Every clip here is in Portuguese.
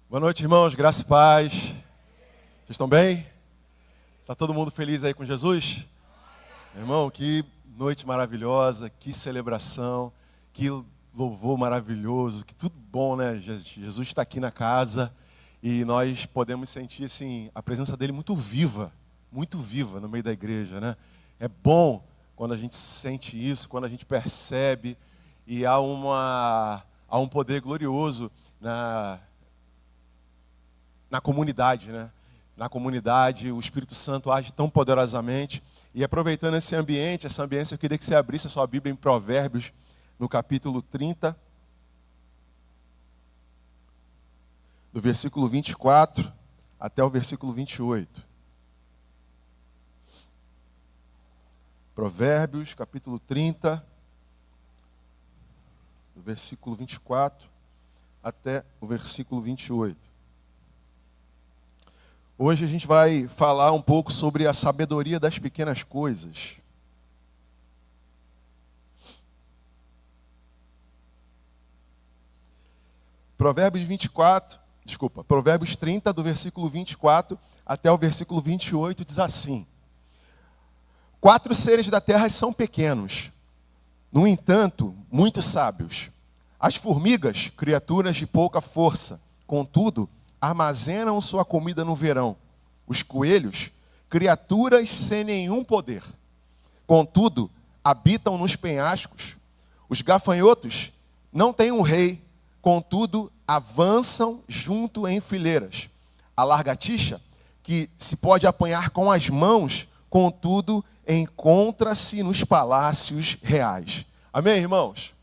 Boa noite, irmãos, graça e paz. Vocês estão bem? Está todo mundo feliz aí com Jesus? Irmão, que noite maravilhosa, que celebração, que louvor maravilhoso, que tudo bom, né? Jesus está aqui na casa e nós podemos sentir assim, a presença dele muito viva no meio da igreja, né? É bom quando a gente sente isso, quando a gente percebe e há um poder glorioso na comunidade, né? Na comunidade, o Espírito Santo age tão poderosamente. E aproveitando essa ambiência, eu queria que você abrisse a sua Bíblia em Provérbios, no capítulo 30, do versículo 24 até o versículo 28. Provérbios, capítulo 30, do versículo 24 até o versículo 28. Hoje a gente vai falar um pouco sobre a sabedoria das pequenas coisas. Provérbios 30, do versículo 24 até o versículo 28, diz assim: 4 seres da terra são pequenos, no entanto, muito sábios. As formigas, criaturas de pouca força, contudo, armazenam sua comida no verão. Os coelhos, criaturas sem nenhum poder, contudo, habitam nos penhascos. Os gafanhotos não têm um rei, contudo, avançam junto em fileiras. A lagartixa, que se pode apanhar com as mãos, contudo, encontra-se nos palácios reais. Amém, irmãos?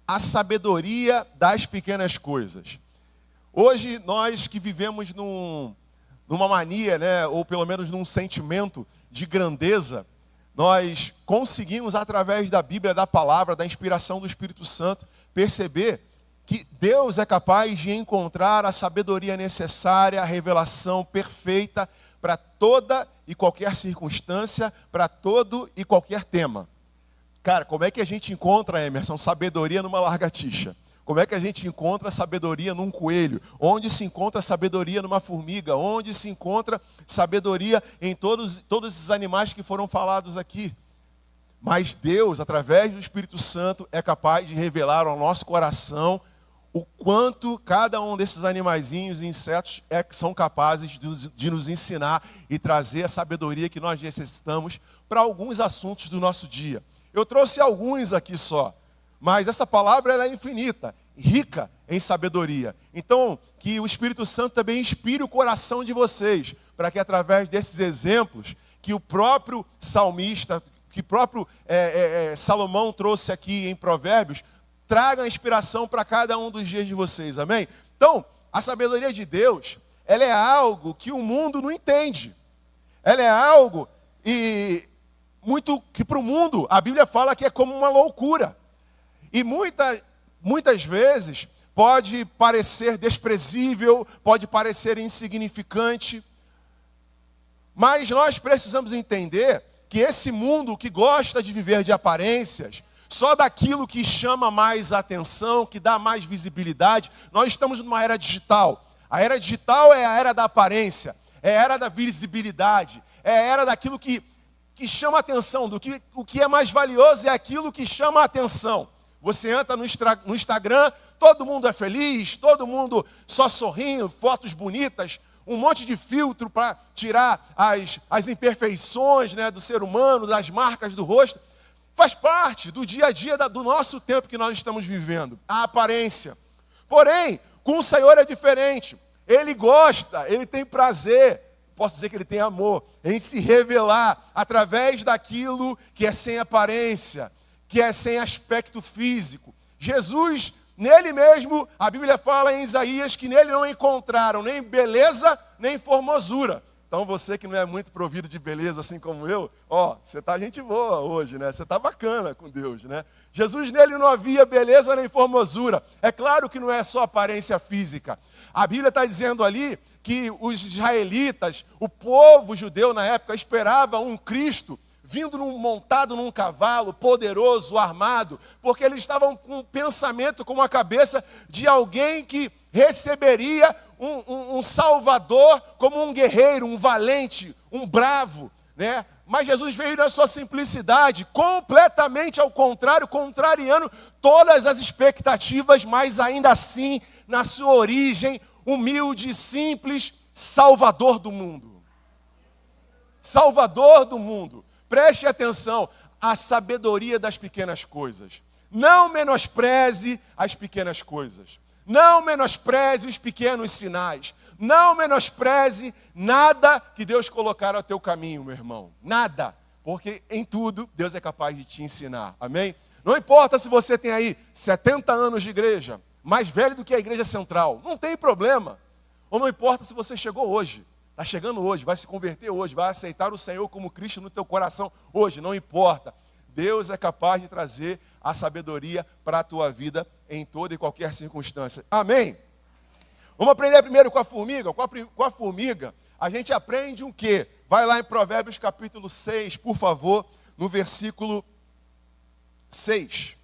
A sabedoria das pequenas coisas. Hoje, nós que vivemos numa mania, né, ou pelo menos num sentimento de grandeza, nós conseguimos, através da Bíblia, da palavra, da inspiração do Espírito Santo, perceber que Deus é capaz de encontrar a sabedoria necessária, a revelação perfeita para toda e qualquer circunstância, para todo e qualquer tema. Cara, como é que a gente encontra, Emerson, sabedoria numa lagartixa? Como é que a gente encontra sabedoria num coelho? Onde se encontra sabedoria numa formiga? Onde se encontra sabedoria em todos esses animais que foram falados aqui? Mas Deus, através do Espírito Santo, é capaz de revelar ao nosso coração o quanto cada um desses animaizinhos e insetos são capazes de nos ensinar e trazer a sabedoria que nós necessitamos para alguns assuntos do nosso dia. Eu trouxe alguns aqui só. Mas essa palavra ela é infinita, rica em sabedoria. Então, que o Espírito Santo também inspire o coração de vocês, para que através desses exemplos, que o próprio salmista, que o próprio Salomão trouxe aqui em Provérbios, traga inspiração para cada um dos dias de vocês, amém? Então, a sabedoria de Deus, ela é algo que o mundo não entende. Ela é algo que para o mundo, a Bíblia fala que é como uma loucura. E muitas vezes pode parecer desprezível, pode parecer insignificante, mas nós precisamos entender que esse mundo que gosta de viver de aparências, só daquilo que chama mais atenção, que dá mais visibilidade, nós estamos numa era digital. A era digital é a era da aparência, é a era da visibilidade, é a era daquilo que chama atenção, o que é mais valioso é aquilo que chama atenção. Você entra no Instagram, todo mundo é feliz, todo mundo só sorrindo, fotos bonitas, um monte de filtro para tirar as imperfeições, né, do ser humano, das marcas do rosto. Faz parte do dia a dia do nosso tempo que nós estamos vivendo, a aparência. Porém, com o Senhor é diferente. Ele gosta, ele tem prazer, posso dizer que ele tem amor, em se revelar através daquilo que é sem aparência, que é sem aspecto físico. Jesus, nele mesmo, a Bíblia fala em Isaías que nele não encontraram nem beleza, nem formosura. Então você que não é muito provido de beleza assim como eu, você tá gente boa hoje, né? Você tá bacana com Deus, né? Jesus nele não havia beleza nem formosura. É claro que não é só aparência física. A Bíblia está dizendo ali que os israelitas, o povo judeu na época, esperava um Cristo vindo montado num cavalo, poderoso, armado, porque eles estavam com um pensamento, com uma cabeça de alguém que receberia um salvador como um guerreiro, um valente, um bravo, né? Mas Jesus veio na sua simplicidade, completamente ao contrário, contrariando todas as expectativas, mas ainda assim, na sua origem, humilde, simples, Salvador do mundo. Salvador do mundo. Preste atenção, a sabedoria das pequenas coisas. Não menospreze as pequenas coisas. Não menospreze os pequenos sinais. Não menospreze nada que Deus colocar ao teu caminho, meu irmão. Nada. Porque em tudo Deus é capaz de te ensinar. Amém? Não importa se você tem aí 70 anos de igreja, mais velho do que a igreja central. Não tem problema. Ou não importa se você chegou hoje. Está chegando hoje, vai se converter hoje, vai aceitar o Senhor como Cristo no teu coração hoje. Não importa. Deus é capaz de trazer a sabedoria para a tua vida em toda e qualquer circunstância. Amém? Vamos aprender primeiro com a formiga. Com a formiga, a gente aprende o quê? Vai lá em Provérbios capítulo 6, por favor, no versículo 6.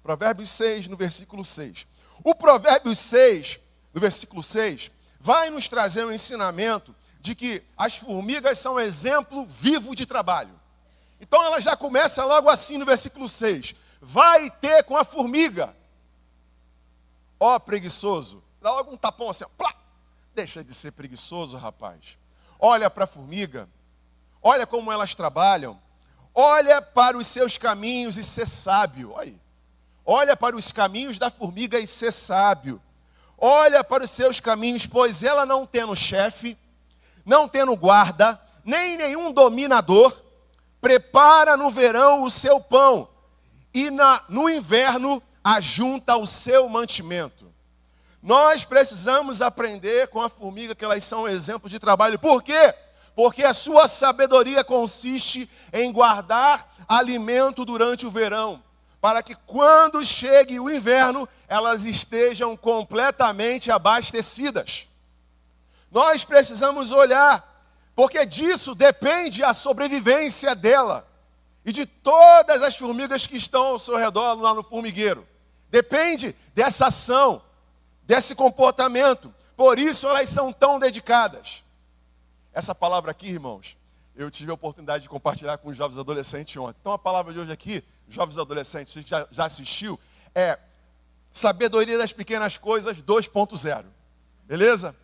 Provérbios 6, no versículo 6. O Provérbios 6, no versículo 6, vai nos trazer um ensinamento de que as formigas são um exemplo vivo de trabalho. Então ela já começa logo assim no versículo 6. Vai ter com a formiga. Ó preguiçoso. Dá logo um tapão assim, ó, plá. Deixa de ser preguiçoso, rapaz. Olha para a formiga. Olha como elas trabalham. Olha para os seus caminhos e ser sábio. Olha para os caminhos da formiga e ser sábio. Olha para os seus caminhos, pois ela não tendo chefe, não tendo guarda, nem nenhum dominador, prepara no verão o seu pão e no inverno ajunta o seu mantimento. Nós precisamos aprender com a formiga que elas são um exemplo de trabalho. Por quê? Porque a sua sabedoria consiste em guardar alimento durante o verão, para que quando chegue o inverno, elas estejam completamente abastecidas. Nós precisamos olhar, porque disso depende a sobrevivência dela e de todas as formigas que estão ao seu redor lá no formigueiro. Depende dessa ação, desse comportamento. Por isso elas são tão dedicadas. Essa palavra aqui, irmãos, eu tive a oportunidade de compartilhar com os jovens adolescentes ontem. Então a palavra de hoje aqui, jovens adolescentes, você que já assistiu, é sabedoria das pequenas coisas 2.0. Beleza?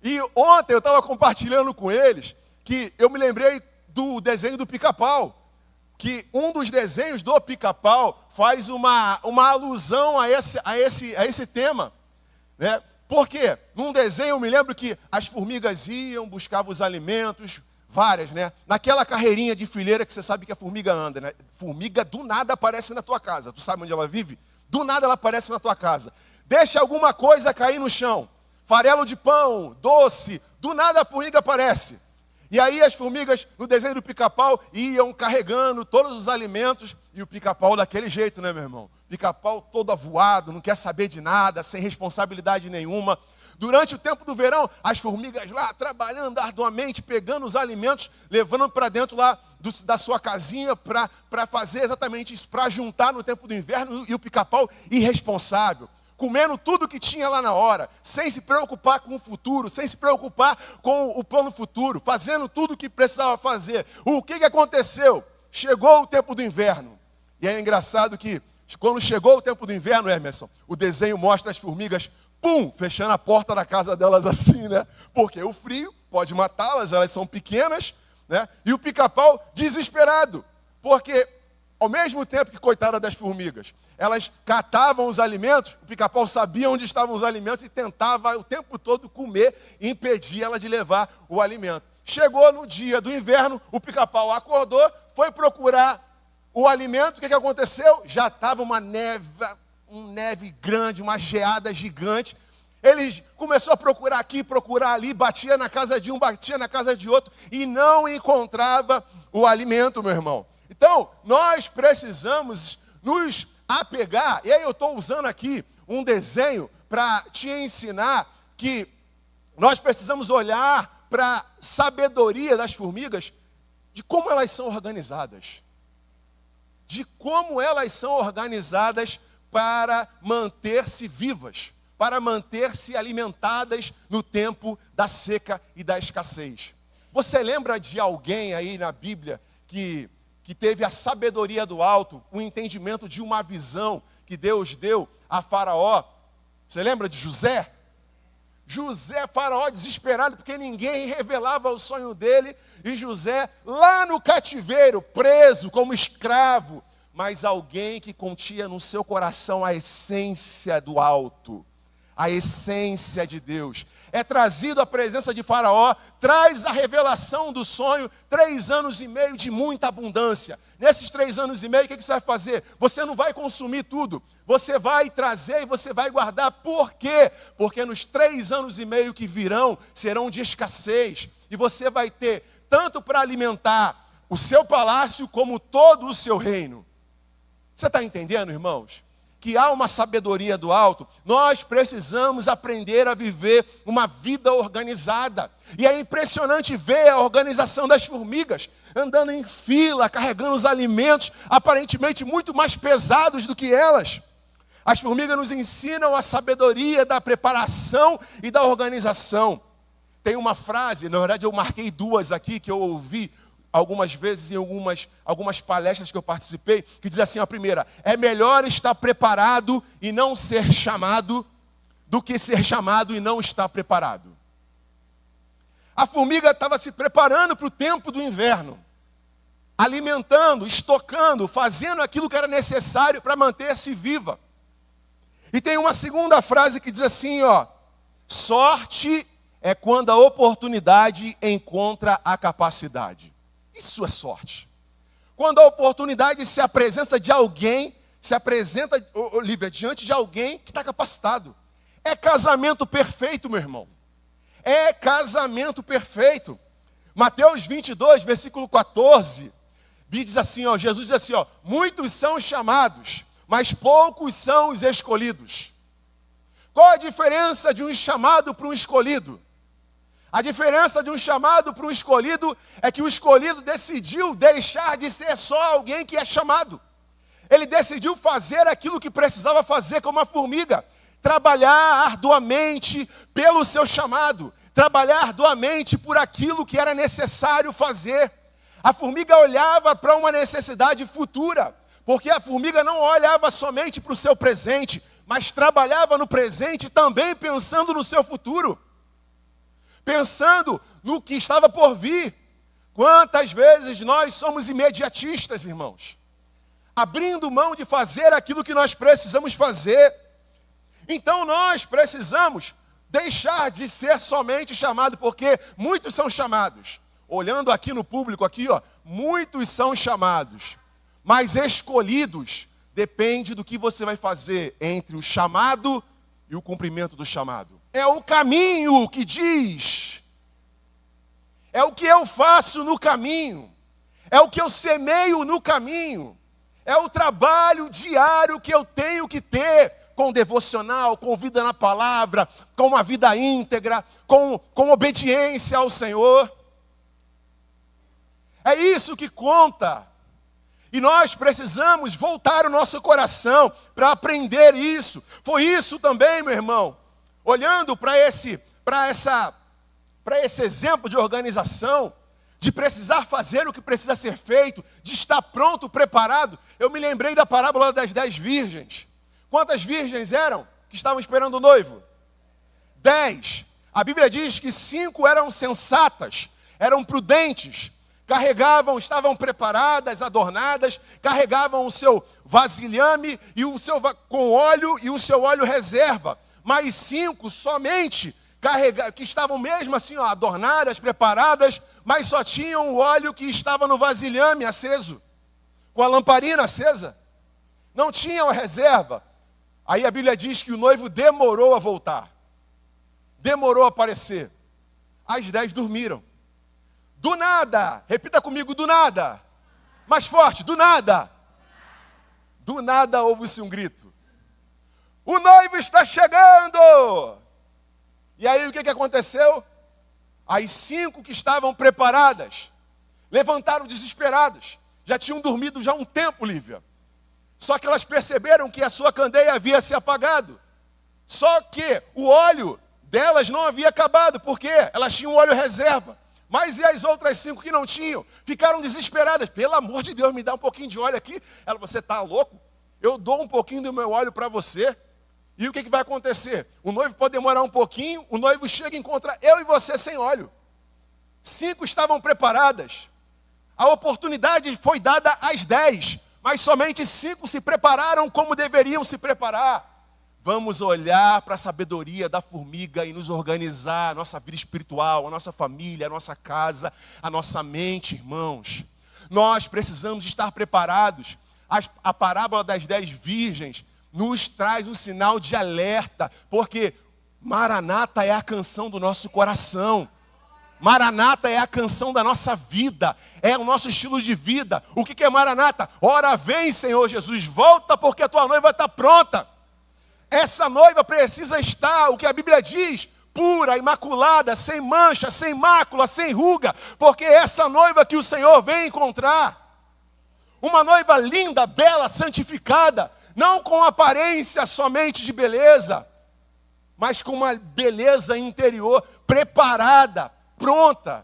E ontem eu estava compartilhando com eles que eu me lembrei do desenho do Pica-Pau. Que um dos desenhos do Pica-Pau faz uma alusão a esse tema. Né? Por quê? Num desenho eu me lembro que as formigas iam, buscavam os alimentos, várias, né? Naquela carreirinha de fileira que você sabe que a formiga anda, né? Formiga do nada aparece na tua casa. Tu sabe onde ela vive? Do nada ela aparece na tua casa. Deixa alguma coisa cair no chão. Farelo de pão, doce, do nada a formiga aparece. E aí as formigas, no desenho do Pica-Pau, iam carregando todos os alimentos. E o Pica-Pau daquele jeito, né, meu irmão? Pica-Pau todo avoado, não quer saber de nada, sem responsabilidade nenhuma. Durante o tempo do verão, as formigas lá trabalhando arduamente, pegando os alimentos, levando para dentro lá da sua casinha para fazer exatamente isso, para juntar no tempo do inverno. E o Pica-Pau irresponsável, comendo tudo que tinha lá na hora, sem se preocupar com o futuro, sem se preocupar com o plano futuro, fazendo tudo o que precisava fazer. O que aconteceu? Chegou o tempo do inverno. E é engraçado que, quando chegou o tempo do inverno, Emerson, o desenho mostra as formigas, fechando a porta da casa delas assim, né? Porque o frio pode matá-las, elas são pequenas, né? E o Pica-Pau desesperado, porque ao mesmo tempo que, coitada das formigas, elas catavam os alimentos, o Pica-Pau sabia onde estavam os alimentos e tentava o tempo todo comer e impedir ela de levar o alimento. Chegou no dia do inverno, o Pica-Pau acordou, foi procurar o alimento. O que aconteceu? Já estava uma neve grande, uma geada gigante. Ele começou a procurar aqui, procurar ali, batia na casa de um, batia na casa de outro e não encontrava o alimento, meu irmão. Então, nós precisamos nos apegar, e aí eu estou usando aqui um desenho para te ensinar que nós precisamos olhar para a sabedoria das formigas, de como elas são organizadas. De como elas são organizadas para manter-se vivas. para manter-se alimentadas no tempo da seca e da escassez. Você lembra de alguém aí na Bíblia que teve a sabedoria do alto, o entendimento de uma visão que Deus deu a Faraó? Você lembra de José? José, Faraó desesperado porque ninguém revelava o sonho dele, e José lá no cativeiro, preso como escravo, mas alguém que continha no seu coração a essência do alto, a essência de Deus. É trazido à presença de Faraó, traz a revelação do sonho, 3 anos e meio de muita abundância. Nesses 3 anos e meio, o que você vai fazer? Você não vai consumir tudo, você vai trazer e você vai guardar. Por quê? Porque nos 3 anos e meio que virão, serão de escassez, e você vai ter tanto para alimentar o seu palácio, como todo o seu reino. Você está entendendo, irmãos? Que há uma sabedoria do alto. Nós precisamos aprender a viver uma vida organizada. E é impressionante ver a organização das formigas, andando em fila, carregando os alimentos, aparentemente muito mais pesados do que elas. As formigas nos ensinam a sabedoria da preparação e da organização. Tem uma frase, na verdade eu marquei 2 aqui, que eu ouvi algumas vezes em algumas palestras que eu participei, que diz assim: a primeira: é melhor estar preparado e não ser chamado, do que ser chamado e não estar preparado. A formiga estava se preparando para o tempo do inverno, alimentando, estocando, fazendo aquilo que era necessário para manter-se viva. E tem uma segunda frase que diz assim, sorte é quando a oportunidade encontra a capacidade. Isso é sorte. Quando a oportunidade se apresenta de alguém, Olívia, diante de alguém que está capacitado. É casamento perfeito, meu irmão. É casamento perfeito. Mateus 22, versículo 14, diz assim, Jesus diz assim, muitos são chamados, mas poucos são os escolhidos. Qual a diferença de um chamado para um escolhido? A diferença de um chamado para um escolhido é que o escolhido decidiu deixar de ser só alguém que é chamado. Ele decidiu fazer aquilo que precisava fazer como uma formiga. Trabalhar arduamente pelo seu chamado. Trabalhar arduamente por aquilo que era necessário fazer. A formiga olhava para uma necessidade futura. Porque a formiga não olhava somente para o seu presente, mas trabalhava no presente também pensando no seu futuro. Pensando no que estava por vir. Quantas vezes nós somos imediatistas, irmãos? Abrindo mão de fazer aquilo que nós precisamos fazer. Então nós precisamos deixar de ser somente chamado, porque muitos são chamados. Olhando aqui no público, muitos são chamados. Mas escolhidos depende do que você vai fazer entre o chamado e o cumprimento do chamado. É o caminho que diz. É o que eu faço no caminho. É o que eu semeio no caminho. É o trabalho diário que eu tenho que ter com devocional, com vida na palavra, com uma vida íntegra, com obediência ao Senhor. É isso que conta. E nós precisamos voltar o nosso coração para aprender isso. Foi isso também, meu irmão. Olhando para esse exemplo de organização, de precisar fazer o que precisa ser feito, de estar pronto, preparado, eu me lembrei da parábola das 10 virgens. Quantas virgens eram que estavam esperando o noivo? 10. A Bíblia diz que 5 eram sensatas, eram prudentes, estavam preparadas, adornadas, carregavam o seu vasilhame e com óleo e o seu óleo reserva. Mas 5 somente que estavam mesmo assim, adornadas, preparadas, mas só tinham o óleo que estava no vasilhame aceso, com a lamparina acesa. Não tinham a reserva. Aí a Bíblia diz que o noivo demorou a voltar. Demorou a aparecer. As 10 dormiram. Do nada, repita comigo, do nada. Mais forte, do nada. Do nada ouve-se um grito. O noivo está chegando! E aí o que aconteceu? As 5 que estavam preparadas, levantaram desesperadas. Já tinham dormido já um tempo, Lívia. Só que elas perceberam que a sua candeia havia se apagado. Só que o óleo delas não havia acabado, porque elas tinham óleo reserva. Mas e as outras 5 que não tinham? Ficaram desesperadas. Pelo amor de Deus, me dá um pouquinho de óleo aqui. Ela, você está louco? Eu dou um pouquinho do meu óleo para você. E o que vai acontecer? O noivo pode demorar um pouquinho, o noivo chega e encontra eu e você sem óleo. 5 estavam preparadas. A oportunidade foi dada às 10, mas somente 5 se prepararam como deveriam se preparar. Vamos olhar para a sabedoria da formiga e nos organizar, a nossa vida espiritual, a nossa família, a nossa casa, a nossa mente, irmãos. Nós precisamos estar preparados. A parábola das 10 virgens nos traz um sinal de alerta, porque Maranata é a canção do nosso coração. Maranata é a canção da nossa vida, é o nosso estilo de vida. O que é Maranata? Ora vem, Senhor Jesus, volta porque a tua noiva está pronta. Essa noiva precisa estar, o que a Bíblia diz, pura, imaculada, sem mancha, sem mácula, sem ruga, porque é essa noiva que o Senhor vem encontrar. Uma noiva linda, bela, santificada, não com aparência somente de beleza, mas com uma beleza interior, preparada, pronta,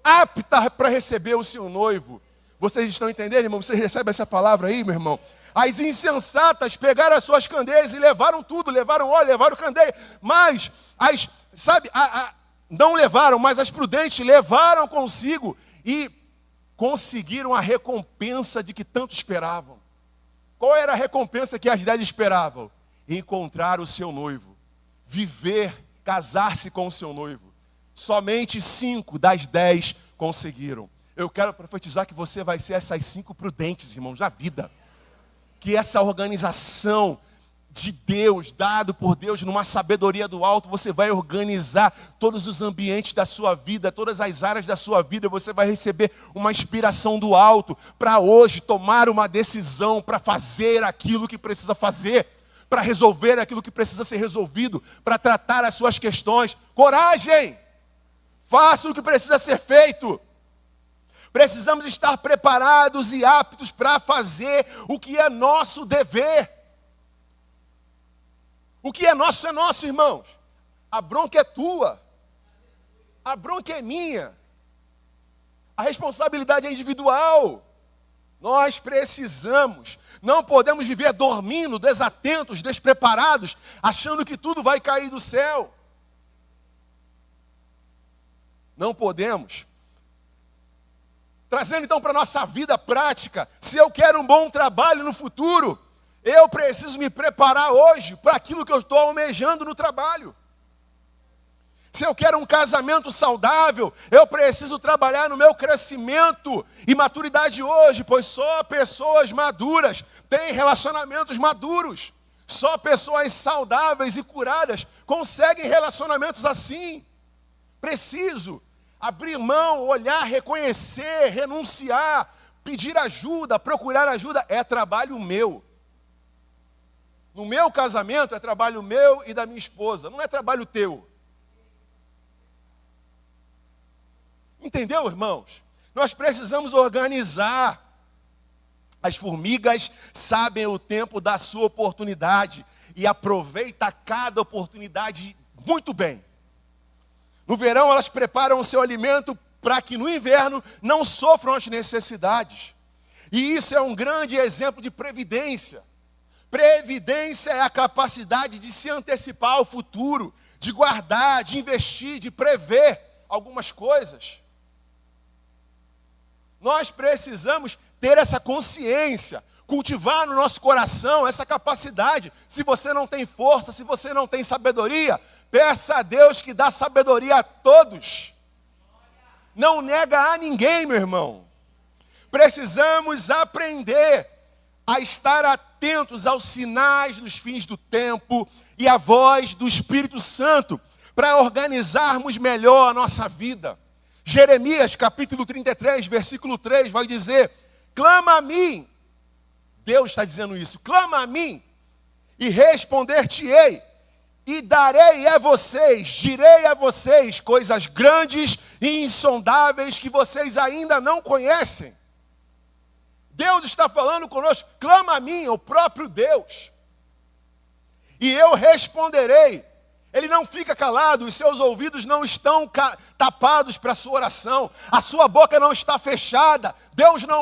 apta para receber o seu noivo. Vocês estão entendendo, irmão? Vocês recebem essa palavra aí, meu irmão? As insensatas pegaram as suas candeias e levaram tudo, levaram óleo, levaram candeia. Mas, não levaram, mas as prudentes levaram consigo e conseguiram a recompensa de que tanto esperavam. Qual era a recompensa que as 10 esperavam? Encontrar o seu noivo, viver, casar-se com o seu noivo. Somente 5 das 10 conseguiram. Eu quero profetizar que você vai ser essas 5 prudentes, irmãos, na vida. Que essa organização de Deus, dado por Deus, numa sabedoria do alto, você vai organizar todos os ambientes da sua vida, todas as áreas da sua vida, você vai receber uma inspiração do alto, para hoje tomar uma decisão, para fazer aquilo que precisa fazer, para resolver aquilo que precisa ser resolvido, para tratar as suas questões. Coragem! Faça o que precisa ser feito. Precisamos estar preparados e aptos para fazer o que é nosso dever. O que é nosso, irmãos. A bronca é tua. A bronca é minha. A responsabilidade é individual. Nós precisamos. Não podemos viver dormindo, desatentos, despreparados, achando que tudo vai cair do céu. Não podemos. Trazendo então para a nossa vida prática, se eu quero um bom trabalho no futuro, eu preciso me preparar hoje para aquilo que eu estou almejando no trabalho. Se eu quero um casamento saudável, eu preciso trabalhar no meu crescimento e maturidade hoje, pois só pessoas maduras têm relacionamentos maduros. Só pessoas saudáveis e curadas conseguem relacionamentos assim. Preciso abrir mão, olhar, reconhecer, renunciar, pedir ajuda, procurar ajuda, é trabalho meu. No meu casamento é trabalho meu e da minha esposa, não é trabalho teu. Entendeu, irmãos? Nós precisamos organizar. As formigas sabem o tempo da sua oportunidade e aproveitam cada oportunidade muito bem. No verão, elas preparam o seu alimento para que no inverno não sofram as necessidades. E isso é um grande exemplo de previdência. Previdência é a capacidade de se antecipar ao futuro, de guardar, de investir, de prever algumas coisas. Nós precisamos ter essa consciência, cultivar no nosso coração essa capacidade. Se você não tem força, se você não tem sabedoria, peça a Deus que dá sabedoria a todos. Não nega a ninguém, meu irmão. Precisamos aprender a estar atentos aos sinais dos fins do tempo e à voz do Espírito Santo para organizarmos melhor a nossa vida. Jeremias, capítulo 33, versículo 3, vai dizer: clama a mim. Deus está dizendo isso. Clama a mim e responder-te-ei. E darei a vocês, direi a vocês coisas grandes e insondáveis que vocês ainda não conhecem. Deus está falando conosco, clama a mim, o próprio Deus. e eu responderei. Ele não fica calado, os seus ouvidos não estão tapados para a sua oração, a sua boca não está fechada.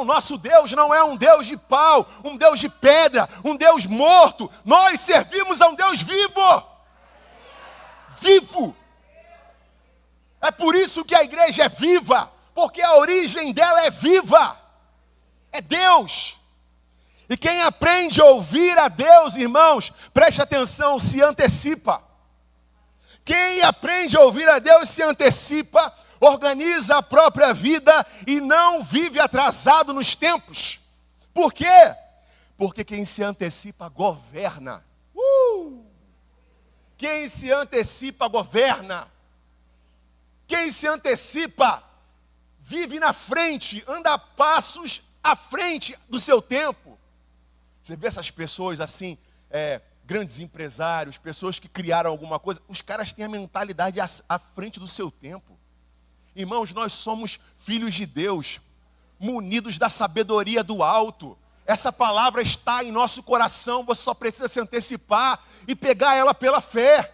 Nosso Deus não é um Deus de pau, um Deus de pedra, um Deus morto. Nós servimos a um Deus vivo. Vivo. É por isso que a igreja é viva, porque a origem dela é viva. É Deus. E quem aprende a ouvir a Deus, irmãos, preste atenção, se antecipa. Quem aprende a ouvir a Deus se antecipa, organiza a própria vida e não vive atrasado nos tempos. Por quê? Porque quem se antecipa governa. Quem se antecipa governa. Quem se antecipa vive na frente, anda a passos à frente do seu tempo. Você vê essas pessoas assim, grandes empresários, pessoas que criaram alguma coisa, os caras têm a mentalidade à frente do seu tempo. Irmãos, nós somos filhos de Deus, munidos da sabedoria do alto. Essa palavra está em nosso coração, você só precisa se antecipar e pegar ela pela fé.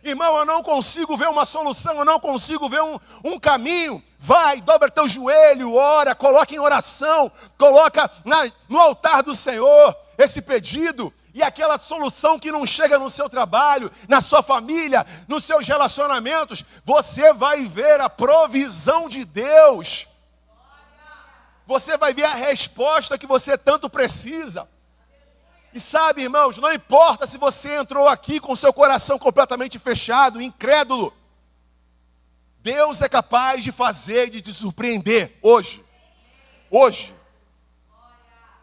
Irmão, eu não consigo ver uma solução, eu não consigo ver um caminho. Vai, dobra teu joelho, ora, coloca em oração, coloca no altar do Senhor esse pedido. E aquela solução que não chega no seu trabalho, na sua família, nos seus relacionamentos, você vai ver a provisão de Deus. Você vai ver a resposta que você tanto precisa. E sabe, irmãos, não importa se você entrou aqui com seu coração completamente fechado, incrédulo. Deus é capaz de fazer e de te surpreender hoje. Hoje.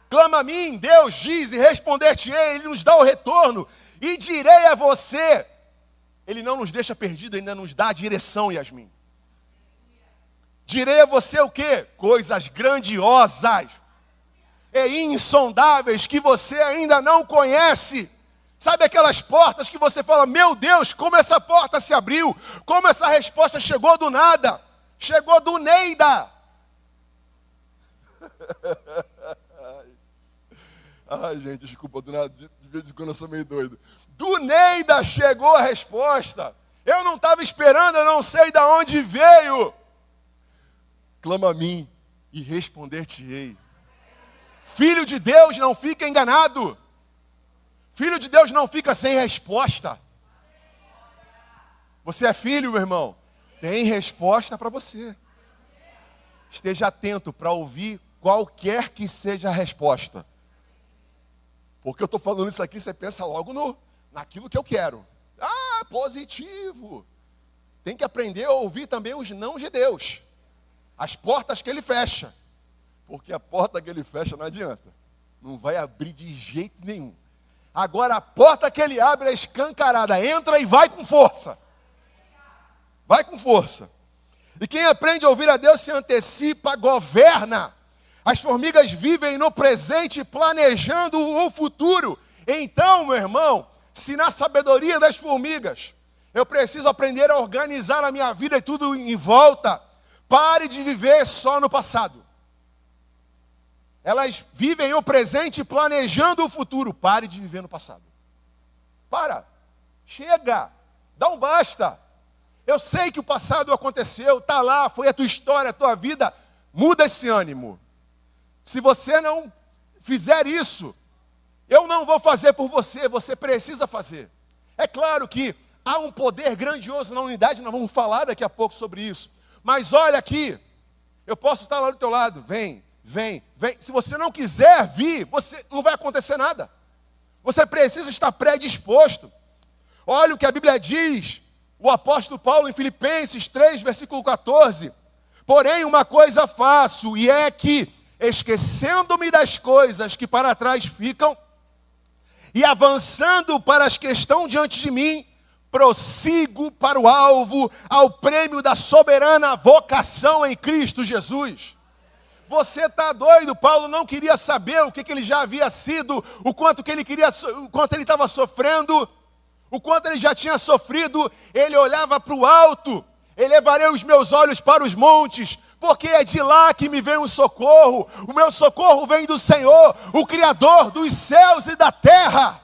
Clama a mim, Deus diz, e responder-te-ei, Ele nos dá o retorno. E direi a você. Ele não nos deixa perdido, ainda nos dá a direção, Yasmin. Direi a você o quê? Coisas grandiosas e insondáveis que você ainda não conhece. Sabe aquelas portas que você fala, meu Deus, como essa porta se abriu, como essa resposta chegou do nada, chegou do Neida. Ai, gente, desculpa, do nada, de vez em quando eu sou meio doido. Do Neida chegou a resposta. Eu não estava esperando, eu não sei de onde veio. Clama a mim e responder-te-ei. Filho de Deus não fica enganado. Filho de Deus não fica sem resposta. Você é filho, meu irmão? Tem resposta para você. Esteja atento para ouvir qualquer que seja a resposta. Porque eu estou falando isso aqui, você pensa logo naquilo que eu quero. Ah, positivo. Tem que aprender a ouvir também os não de Deus. As portas que Ele fecha. Porque a porta que Ele fecha não adianta. Não vai abrir de jeito nenhum. Agora a porta que Ele abre é escancarada. Entra e vai com força. Vai com força. E quem aprende a ouvir a Deus se antecipa, governa. As formigas vivem no presente planejando o futuro. Então, meu irmão, se na sabedoria das formigas eu preciso aprender a organizar a minha vida e tudo em volta, pare de viver só no passado. Elas vivem o presente planejando o futuro. Pare de viver no passado. Para. Chega. Dá um basta. Eu sei que o passado aconteceu, está lá, foi a tua história, a tua vida. Muda esse ânimo. Se você não fizer isso, eu não vou fazer por você, você precisa fazer. É claro que há um poder grandioso na unidade, nós vamos falar daqui a pouco sobre isso. Mas olha aqui, eu posso estar lá do teu lado, vem. Se você não quiser vir, não vai acontecer nada. Você precisa estar predisposto. Olha o que a Bíblia diz, o apóstolo Paulo em Filipenses 3, versículo 14. Porém, uma coisa faço, e é que, esquecendo-me das coisas que para trás ficam, e avançando para as que estão diante de mim, prossigo para o alvo, ao prêmio da soberana vocação em Cristo Jesus. Você está doido? Paulo não queria saber o que ele já havia sido, o quanto ele estava sofrendo, o quanto ele já tinha sofrido. Ele olhava para o alto, elevarei os meus olhos para os montes, porque é de lá que me vem o socorro. O meu socorro vem do Senhor, o Criador dos céus e da terra.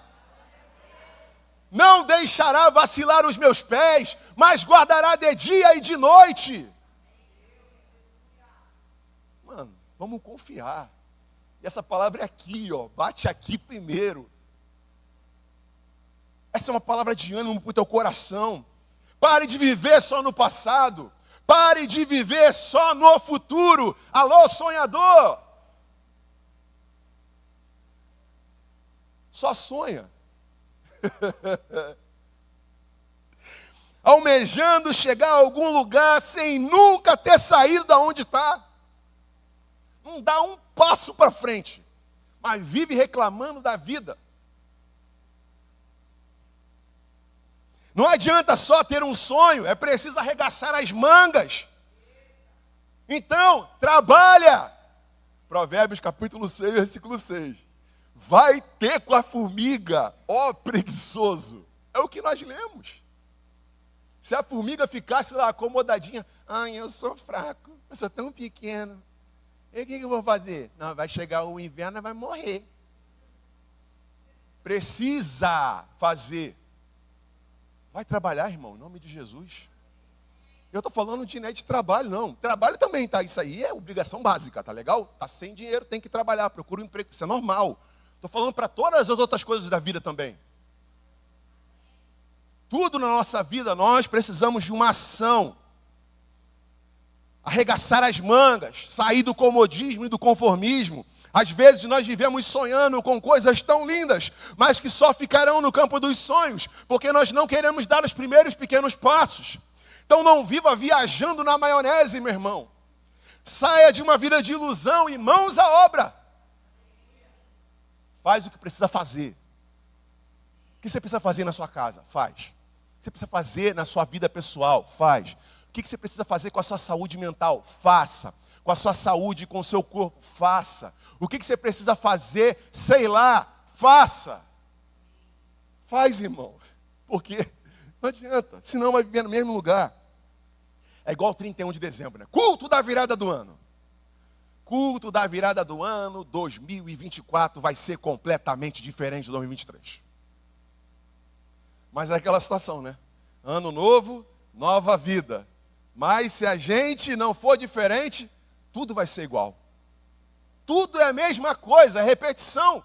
Não deixará vacilar os meus pés, mas guardará de dia e de noite. Mano, vamos confiar. E essa palavra é aqui, ó. Bate aqui primeiro. Essa é uma palavra de ânimo para o teu coração. Pare de viver só no passado. Pare de viver só no futuro. Alô, sonhador. Só sonha. Almejando chegar a algum lugar sem nunca ter saído da onde está. Não dá um passo para frente, mas vive reclamando da vida. Não adianta só ter um sonho, é preciso arregaçar as mangas. Então, trabalha. Provérbios capítulo 6, versículo 6. Vai ter com a formiga, ó preguiçoso. É o que nós lemos. Se a formiga ficasse lá acomodadinha, ai, eu sou fraco, eu sou tão pequeno. E o que eu vou fazer? Não, vai chegar o inverno e vai morrer. Precisa fazer. Vai trabalhar, irmão, em nome de Jesus. Eu estou falando de trabalho, não. Trabalho também, tá? Isso aí é obrigação básica, tá legal? Tá sem dinheiro, tem que trabalhar, procura um emprego, isso é normal. Estou falando para todas as outras coisas da vida também. Tudo na nossa vida, nós precisamos de uma ação. Arregaçar as mangas, sair do comodismo e do conformismo. Às vezes nós vivemos sonhando com coisas tão lindas, mas que só ficarão no campo dos sonhos, porque nós não queremos dar os primeiros pequenos passos. Então não viva viajando na maionese, meu irmão. Saia de uma vida de ilusão e mãos à obra. Faz o que precisa fazer. O que você precisa fazer na sua casa? Faz. O que você precisa fazer na sua vida pessoal? Faz. O que você precisa fazer com a sua saúde mental? Faça. Com a sua saúde, com o seu corpo? Faça. O que você precisa fazer? Sei lá. Faça. Faz, irmão. Porque não adianta. Senão vai viver no mesmo lugar. É igual 31 de dezembro, né? Culto da virada do ano. Culto da virada do ano 2024 vai ser completamente diferente de 2023. Mas é aquela situação, né? Ano novo, nova vida. Mas se a gente não for diferente, tudo vai ser igual. Tudo é a mesma coisa, é repetição.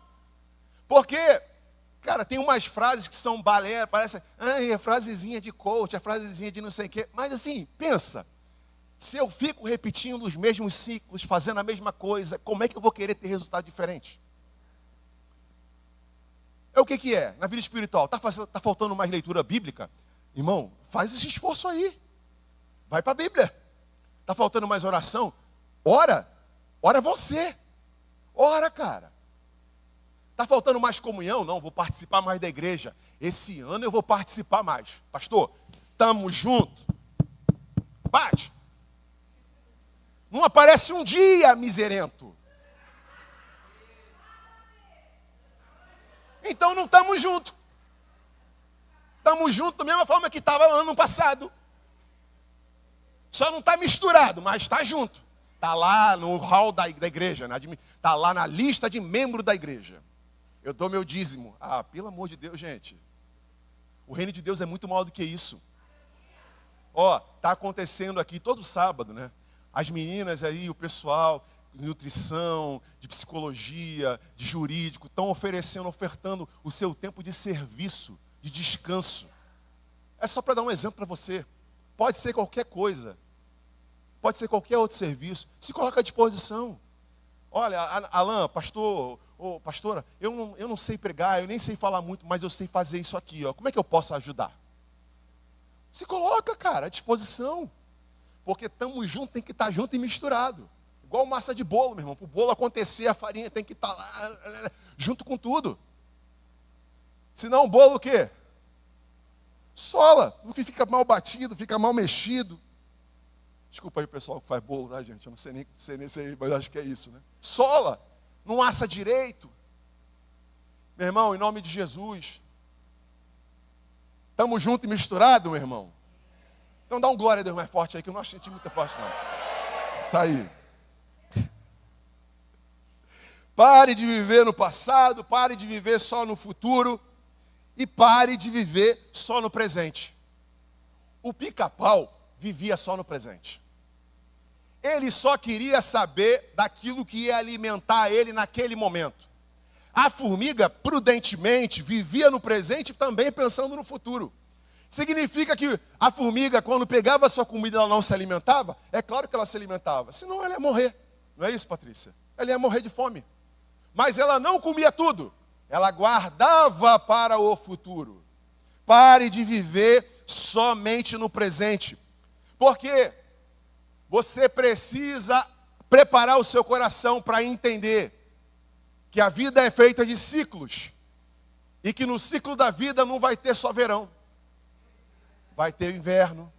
Porque, cara, tem umas frases que são balé, parece, é frasezinha de coach, é frasezinha de não sei o quê. Mas assim, pensa. Se eu fico repetindo os mesmos ciclos, fazendo a mesma coisa, como é que eu vou querer ter resultado diferente? É o que é? Na vida espiritual, tá faltando mais leitura bíblica? Irmão, faz esse esforço aí. Vai para a Bíblia. Está faltando mais oração? Ora. Ora você. Ora, cara. Está faltando mais comunhão? Não, vou participar mais da igreja. Esse ano eu vou participar mais. Pastor, estamos juntos. Bate. Não aparece um dia, miserento. Então não estamos juntos. Estamos juntos da mesma forma que estava ano passado. Só não está misturado, mas está junto. Está lá no hall da igreja. Está lá na lista de membro da igreja. Eu dou meu dízimo. Ah, pelo amor de Deus, gente. O reino de Deus é muito maior do que isso. Ó, está acontecendo aqui todo sábado, né? As meninas aí, o pessoal de nutrição, de psicologia, de jurídico, estão ofertando o seu tempo de serviço, de descanso. É só para dar um exemplo para você. Pode ser qualquer coisa. Pode ser qualquer outro serviço. Se coloca à disposição. Olha, Alan, pastor, pastora, eu não sei pregar, eu nem sei falar muito, mas eu sei fazer isso aqui. Ó. Como é que eu posso ajudar? Se coloca, cara, à disposição. Porque estamos juntos, tem que estar junto e misturado. Igual massa de bolo, meu irmão. Para o bolo acontecer, a farinha tem que estar lá, junto com tudo. Senão o bolo o quê? Sola. Porque fica mal batido, fica mal mexido. Desculpa aí o pessoal que faz bolo, tá, gente? Eu não sei nem sei, mas acho que é isso, né? Sola. Não assa direito. Meu irmão, em nome de Jesus. Estamos juntos e misturados, meu irmão? Então dá um glória a Deus mais forte aí, que eu não senti muito forte, não. Isso aí. Pare de viver no passado, pare de viver só no futuro e pare de viver só no presente. O pica-pau vivia só no presente. Ele só queria saber daquilo que ia alimentar ele naquele momento. A formiga, prudentemente, vivia no presente também pensando no futuro. Significa que a formiga, quando pegava a sua comida, ela não se alimentava? É claro que ela se alimentava, senão ela ia morrer. Não é isso, Patrícia? Ela ia morrer de fome. Mas ela não comia tudo. Ela guardava para o futuro. Pare de viver somente no presente. Porque você precisa preparar o seu coração para entender que a vida é feita de ciclos. E que no ciclo da vida não vai ter só verão. Vai ter inverno.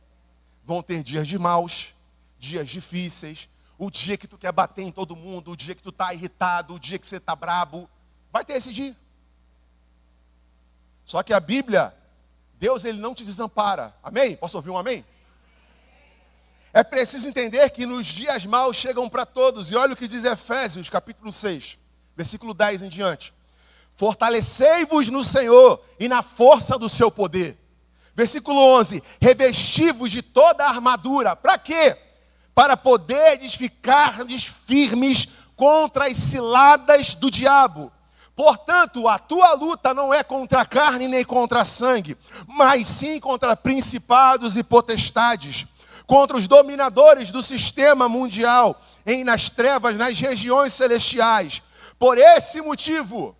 Vão ter dias de maus, dias difíceis. O dia que tu quer bater em todo mundo, o dia que tu está irritado, o dia que você está brabo. Vai ter esse dia. Só que a Bíblia, Deus ele não te desampara. Amém? Posso ouvir um amém? É preciso entender que nos dias maus chegam para todos. E olha o que diz Efésios, capítulo 6, versículo 10 em diante. Fortalecei-vos no Senhor e na força do seu poder. Versículo 11. Revesti-vos de toda a armadura. Para quê? Para poderes ficar firmes contra as ciladas do diabo. Portanto, a tua luta não é contra a carne nem contra a sangue, mas sim contra principados e potestades, contra os dominadores do sistema mundial, nas trevas, nas regiões celestiais. Por esse motivo,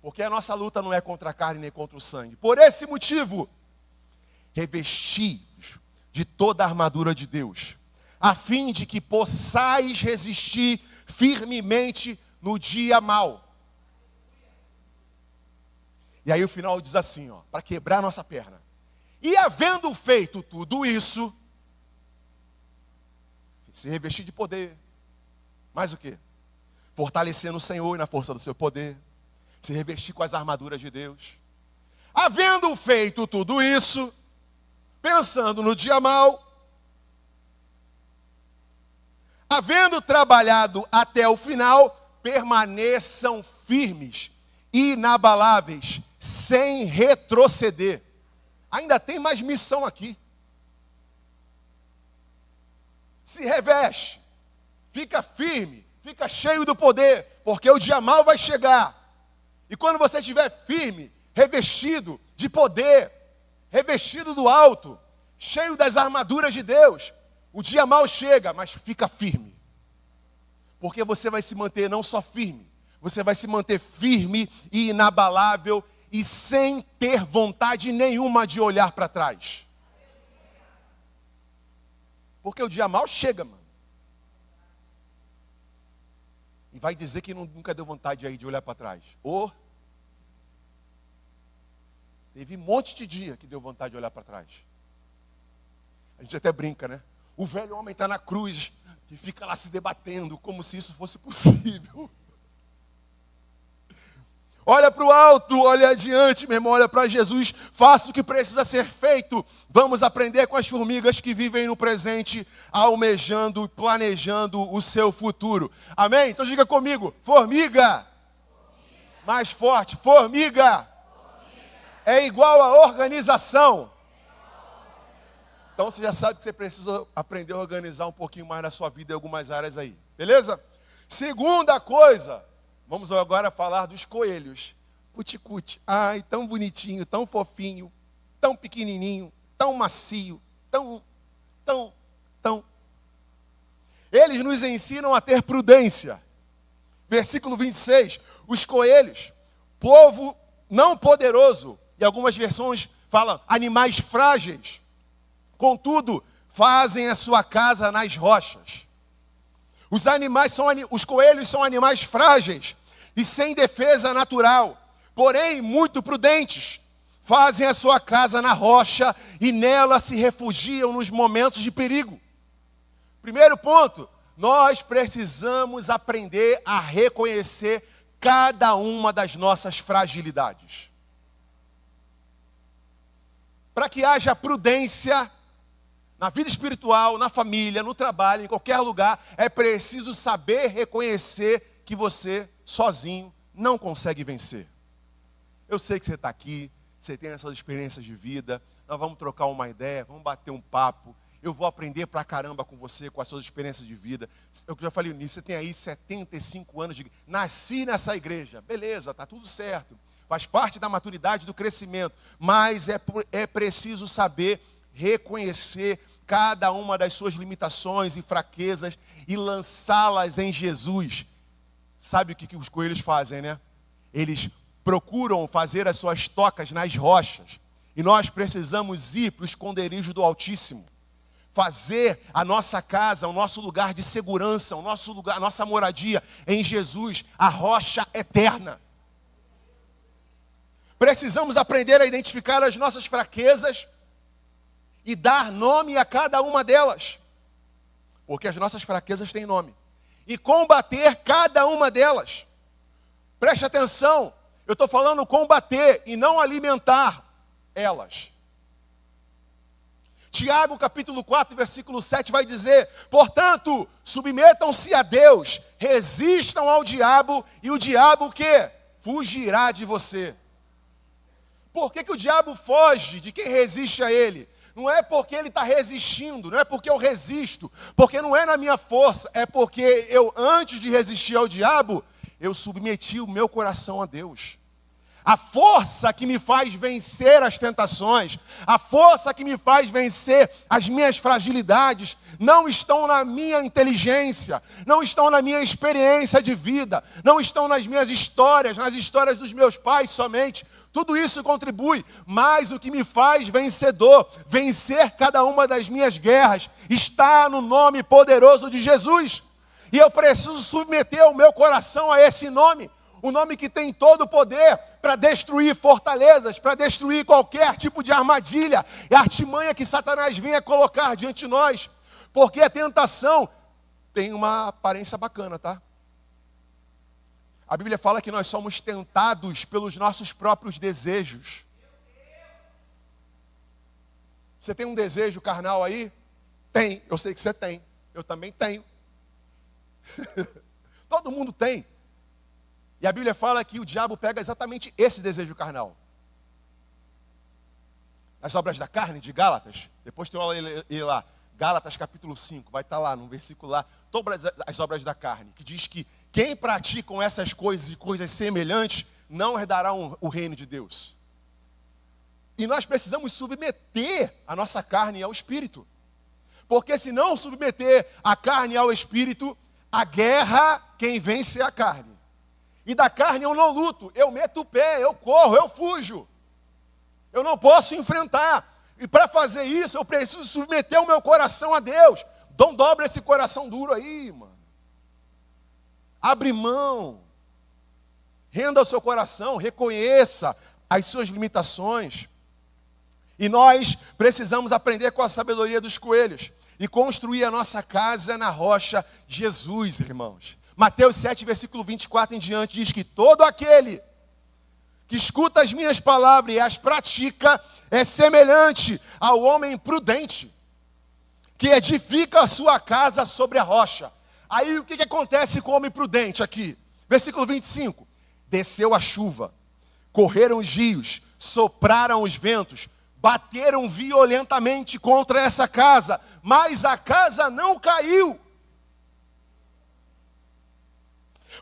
porque a nossa luta não é contra a carne nem contra o sangue, por esse motivo, revesti-vos de toda a armadura de Deus, a fim de que possais resistir firmemente no dia mau. E aí o final diz assim, para quebrar a nossa perna. E havendo feito tudo isso, se revestir de poder. Mais o quê? Fortalecer no Senhor e na força do seu poder. Se revestir com as armaduras de Deus. Havendo feito tudo isso, pensando no dia mau, havendo trabalhado até o final, permaneçam firmes, inabaláveis, sem retroceder. Ainda tem mais missão aqui. Se reveste, fica firme, fica cheio do poder, porque o dia mau vai chegar. E quando você estiver firme, revestido de poder, revestido do alto, cheio das armaduras de Deus, o dia mau chega, mas fica firme. Porque você vai se manter não só firme, você vai se manter firme e inabalável e sem ter vontade nenhuma de olhar para trás. Porque o dia mau chega, mano. E vai dizer que nunca deu vontade aí de olhar para trás. Ou teve um monte de dia que deu vontade de olhar para trás. A gente até brinca, né? O velho homem está na cruz e fica lá se debatendo como se isso fosse possível. Olha para o alto, olha adiante, meu irmão, olha para Jesus, faça o que precisa ser feito. Vamos aprender com as formigas que vivem no presente, almejando, planejando o seu futuro. Amém? Então diga comigo, formiga. Mais forte, formiga. É igual a organização. Então você já sabe que você precisa aprender a organizar um pouquinho mais na sua vida em algumas áreas aí. Beleza? Segunda coisa. Vamos agora falar dos coelhos. Cuti-cuti. Ai, tão bonitinho, tão fofinho, tão pequenininho, tão macio, tão. Eles nos ensinam a ter prudência. Versículo 26. Os coelhos, povo não poderoso. E algumas versões falam animais frágeis. Contudo, fazem a sua casa nas rochas. Os coelhos são animais frágeis e sem defesa natural, porém muito prudentes. Fazem a sua casa na rocha e nela se refugiam nos momentos de perigo. Primeiro ponto, nós precisamos aprender a reconhecer cada uma das nossas fragilidades. Para que haja prudência na vida espiritual, na família, no trabalho, em qualquer lugar, é preciso saber reconhecer que você, sozinho, não consegue vencer. Eu sei que você está aqui, você tem essas experiências de vida, nós vamos trocar uma ideia, vamos bater um papo. Eu vou aprender pra caramba com você, com as suas experiências de vida. Eu já falei nisso, você tem aí 75 anos de igreja. Nasci nessa igreja. Beleza, tá tudo certo. Faz parte da maturidade, do crescimento. Mas é preciso saber reconhecer cada uma das suas limitações e fraquezas e lançá-las em Jesus. Sabe o que os coelhos fazem, né? Eles procuram fazer as suas tocas nas rochas. E nós precisamos ir para o esconderijo do Altíssimo. Fazer a nossa casa, o nosso lugar de segurança, o nosso lugar, a nossa moradia em Jesus, a rocha eterna. Precisamos aprender a identificar as nossas fraquezas e dar nome a cada uma delas. Porque as nossas fraquezas têm nome. E combater cada uma delas. Preste atenção, eu estou falando combater e não alimentar elas. Tiago capítulo 4, versículo 7 vai dizer: portanto, submetam-se a Deus, resistam ao diabo, e o diabo o quê? Fugirá de você. Por que o diabo foge de quem resiste a ele? Não é porque ele está resistindo, não é porque eu resisto, porque não é na minha força, é porque eu, antes de resistir ao diabo, eu submeti o meu coração a Deus. A força que me faz vencer as tentações, a força que me faz vencer as minhas fragilidades, não estão na minha inteligência, não estão na minha experiência de vida, não estão nas minhas histórias, nas histórias dos meus pais somente. Tudo isso contribui, mas o que me faz vencedor, vencer cada uma das minhas guerras, está no nome poderoso de Jesus. E eu preciso submeter o meu coração a esse nome. O nome que tem todo o poder para destruir fortalezas, para destruir qualquer tipo de armadilha e artimanha que Satanás venha colocar diante de nós. Porque a tentação tem uma aparência bacana, tá? A Bíblia fala que nós somos tentados pelos nossos próprios desejos. Você tem um desejo carnal aí? Tem, eu sei que você tem. Eu também tenho. Todo mundo tem. E a Bíblia fala que o diabo pega exatamente esse desejo carnal. Nas obras da carne, de Gálatas, depois tem lá, Gálatas capítulo 5, vai estar lá no versículo lá, todas as obras da carne, que diz que quem praticam essas coisas e coisas semelhantes, não herdarão o reino de Deus. E nós precisamos submeter a nossa carne ao Espírito. Porque se não submeter a carne ao Espírito, a guerra, quem vence é a carne. E da carne eu não luto, eu meto o pé, eu corro, eu fujo. Eu não posso enfrentar. E para fazer isso, eu preciso submeter o meu coração a Deus. Então dobra esse coração duro aí, mano. Abre mão. Renda o seu coração, reconheça as suas limitações. E nós precisamos aprender com a sabedoria dos coelhos e construir a nossa casa na rocha Jesus, irmãos. Mateus 7, versículo 24 em diante, diz que todo aquele que escuta as minhas palavras e as pratica é semelhante ao homem prudente, que edifica a sua casa sobre a rocha. Aí o que acontece com o homem prudente aqui? Versículo 25. Desceu a chuva, correram os rios, sopraram os ventos, bateram violentamente contra essa casa, mas a casa não caiu.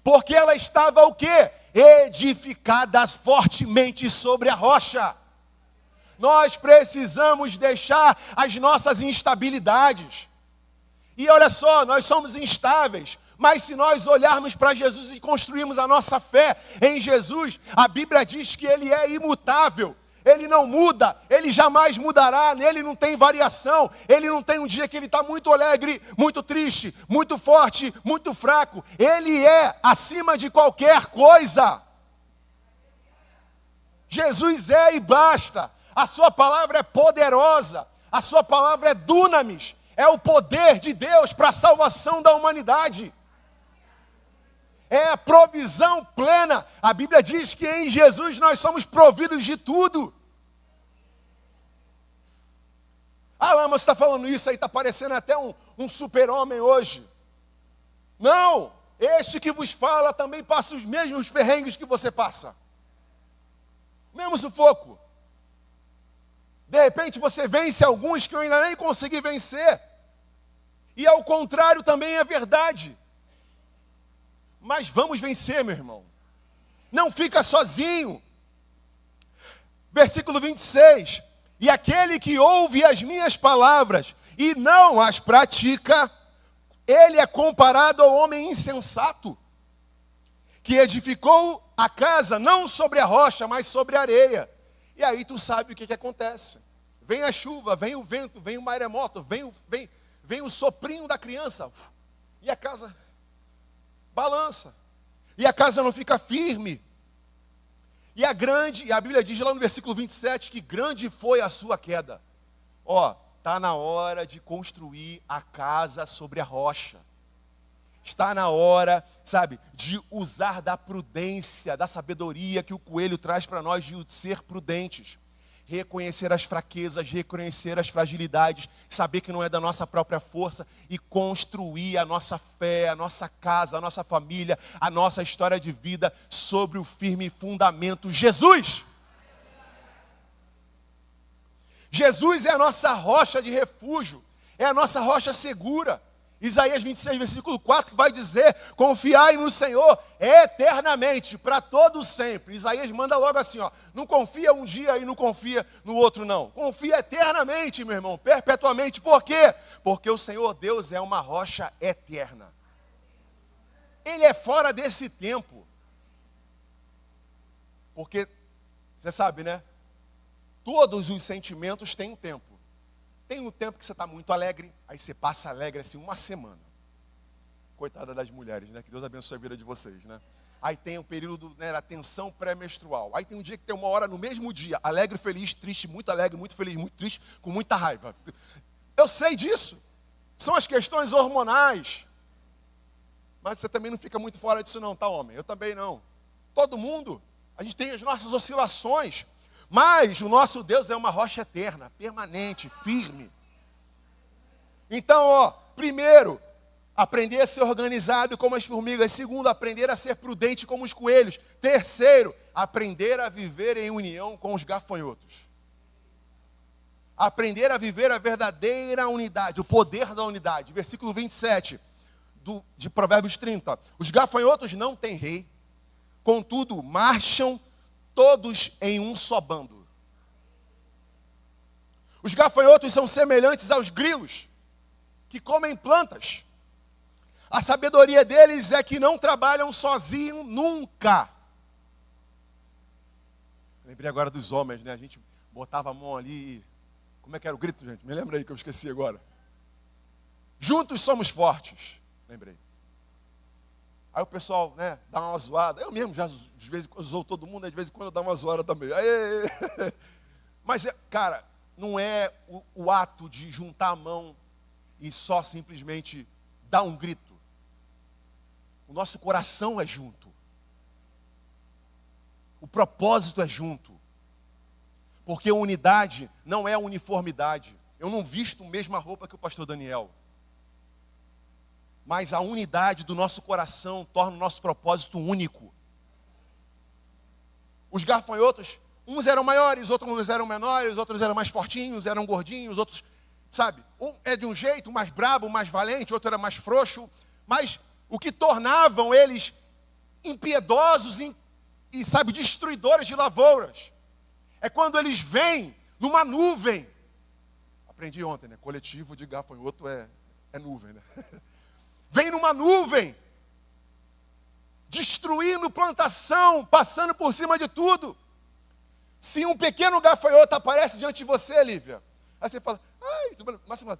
Porque ela estava o quê? Edificada fortemente sobre a rocha. Nós precisamos deixar as nossas instabilidades. E olha só, nós somos instáveis. Mas se nós olharmos para Jesus e construirmos a nossa fé em Jesus, a Bíblia diz que Ele é imutável. Ele não muda, Ele jamais mudará, nele não tem variação. Ele não tem um dia que Ele está muito alegre, muito triste, muito forte, muito fraco. Ele é acima de qualquer coisa. Jesus é e basta. A sua palavra é poderosa, a sua palavra é dunamis, é o poder de Deus para a salvação da humanidade. É a provisão plena. A Bíblia diz que em Jesus nós somos providos de tudo. Ah, mas você está falando isso aí, está parecendo até um super-homem hoje. Não, este que vos fala também passa os mesmos perrengues que você passa. Mesmo sufoco. De repente você vence alguns que eu ainda nem consegui vencer. E ao contrário também é verdade. Mas vamos vencer, meu irmão. Não fica sozinho. Versículo 26. E aquele que ouve as minhas palavras e não as pratica, ele é comparado ao homem insensato, que edificou a casa não sobre a rocha, mas sobre a areia. E aí tu sabe o que acontece. Vem a chuva, vem o vento, vem o maremoto, vem o soprinho da criança. E a casa balança. E a casa não fica firme. E a Bíblia diz lá no versículo 27 que grande foi a sua queda. Está na hora de construir a casa sobre a rocha. Está na hora, de usar da prudência, da sabedoria que o coelho traz para nós de ser prudentes. Reconhecer as fraquezas, reconhecer as fragilidades, saber que não é da nossa própria força e construir a nossa fé, a nossa casa, a nossa família, a nossa história de vida sobre o firme fundamento Jesus. Jesus é a nossa rocha de refúgio, é a nossa rocha segura. Isaías 26, versículo 4, que vai dizer: confiai no Senhor eternamente, para todo sempre. Isaías manda logo assim, não confia um dia e não confia no outro não. Confia eternamente, meu irmão, perpetuamente. Por quê? Porque o Senhor Deus é uma rocha eterna. Ele é fora desse tempo. Porque, você sabe, né? Todos os sentimentos têm um tempo. Tem um tempo que você está muito alegre, aí você passa alegre assim uma semana. Coitada das mulheres, né? Que Deus abençoe a vida de vocês, né? Aí tem o período, né, da tensão pré-menstrual. Aí tem um dia que tem uma hora no mesmo dia, alegre, feliz, triste, muito alegre, muito feliz, muito triste, com muita raiva. Eu sei disso. São as questões hormonais. Mas você também não fica muito fora disso não, tá, homem? Eu também não. Todo mundo. A gente tem as nossas oscilações. Mas o nosso Deus é uma rocha eterna, permanente, firme. Então, primeiro, aprender a ser organizado como as formigas. Segundo, aprender a ser prudente como os coelhos. Terceiro, aprender a viver em união com os gafanhotos. Aprender a viver a verdadeira unidade, o poder da unidade. Versículo 27 de Provérbios 30. Os gafanhotos não têm rei, contudo, marcham todos em um só bando. Os gafanhotos são semelhantes aos grilos, que comem plantas. A sabedoria deles é que não trabalham sozinhos nunca. Lembrei agora dos homens, né? A gente botava a mão ali e... Como é que era o grito, gente? Me lembra aí que eu esqueci agora. Juntos somos fortes. Lembrei. Aí o pessoal, né, dá uma zoada. Eu mesmo já, de vez em quando, zoo todo mundo, de vez em quando eu dou uma zoada também. Mas, cara, não é o ato de juntar a mão e só simplesmente dar um grito. O nosso coração é junto. O propósito é junto. Porque unidade não é uniformidade. Eu não visto a mesma roupa que o pastor Daniel. Mas a unidade do nosso coração torna o nosso propósito único. Os gafanhotos, uns eram maiores, outros eram menores, outros eram mais fortinhos, eram gordinhos, outros, um é de um jeito, mais brabo, mais valente, outro era mais frouxo. Mas o que tornavam eles impiedosos e destruidores de lavouras, é quando eles vêm numa nuvem. Aprendi ontem, né? Coletivo de gafanhoto é nuvem, né? Vem numa nuvem, destruindo plantação, passando por cima de tudo. Se um pequeno gafanhoto aparece diante de você, Lívia, aí você fala, ai, mas você fala,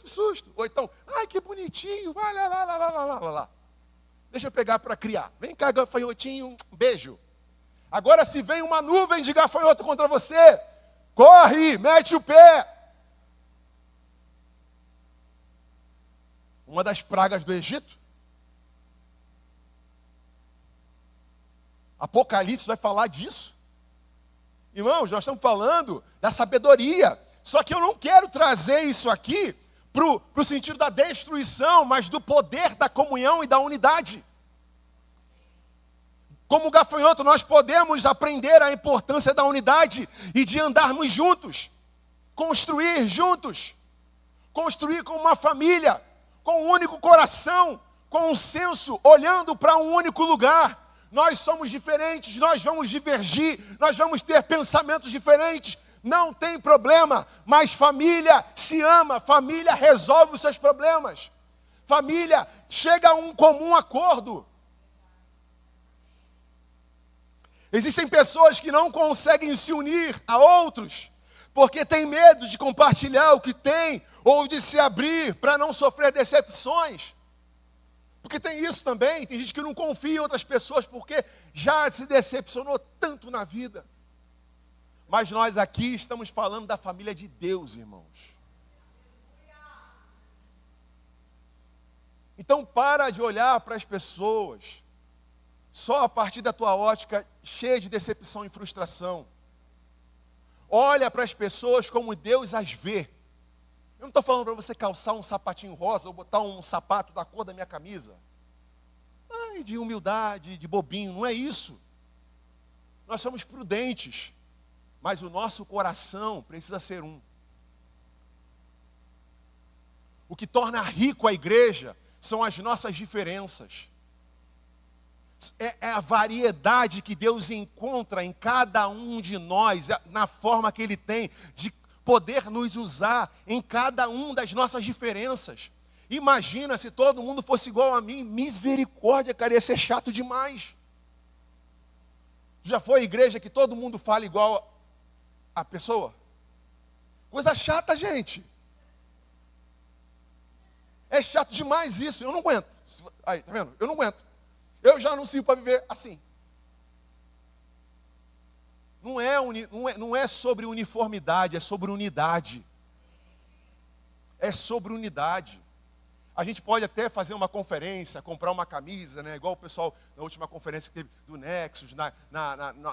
que susto. Ou então, ai, que bonitinho, vai lá. Deixa eu pegar para criar. Vem cá, gafanhotinho, um beijo. Agora, se vem uma nuvem de gafanhoto contra você, corre, mete o pé. Uma das pragas do Egito. Apocalipse vai falar disso. Irmãos, nós estamos falando da sabedoria. Só que eu não quero trazer isso aqui para o sentido da destruição, mas do poder da comunhão e da unidade. Como gafanhoto, nós podemos aprender a importância da unidade e de andarmos juntos, construir juntos, construir como uma família, com um único coração, com um senso, olhando para um único lugar. Nós somos diferentes, nós vamos divergir, nós vamos ter pensamentos diferentes, não tem problema, mas família se ama, família resolve os seus problemas, família chega a um comum acordo. Existem pessoas que não conseguem se unir a outros, porque tem medo de compartilhar o que tem, ou de se abrir para não sofrer decepções. Porque tem isso também, tem gente que não confia em outras pessoas, porque já se decepcionou tanto na vida. Mas nós aqui estamos falando da família de Deus, irmãos. Então para de olhar para as pessoas só a partir da tua ótica cheia de decepção e frustração. Olha para as pessoas como Deus as vê. Eu não estou falando para você calçar um sapatinho rosa ou botar um sapato da cor da minha camisa. Ai, de humildade, de bobinho, não é isso. Nós somos prudentes, mas o nosso coração precisa ser um. O que torna rico a igreja são as nossas diferenças. É a variedade que Deus encontra em cada um de nós, na forma que Ele tem de poder nos usar em cada uma das nossas diferenças. Imagina se todo mundo fosse igual a mim, misericórdia, cara, ia ser chato demais. Já foi igreja que todo mundo fala igual a pessoa? Coisa chata, gente. É chato demais isso, eu não aguento. Aí, tá vendo? Eu não aguento. Eu já anuncio para viver assim. Não é sobre uniformidade, é sobre unidade. É sobre unidade. A gente pode até fazer uma conferência, comprar uma camisa, né? Igual o pessoal na última conferência que teve do Nexus,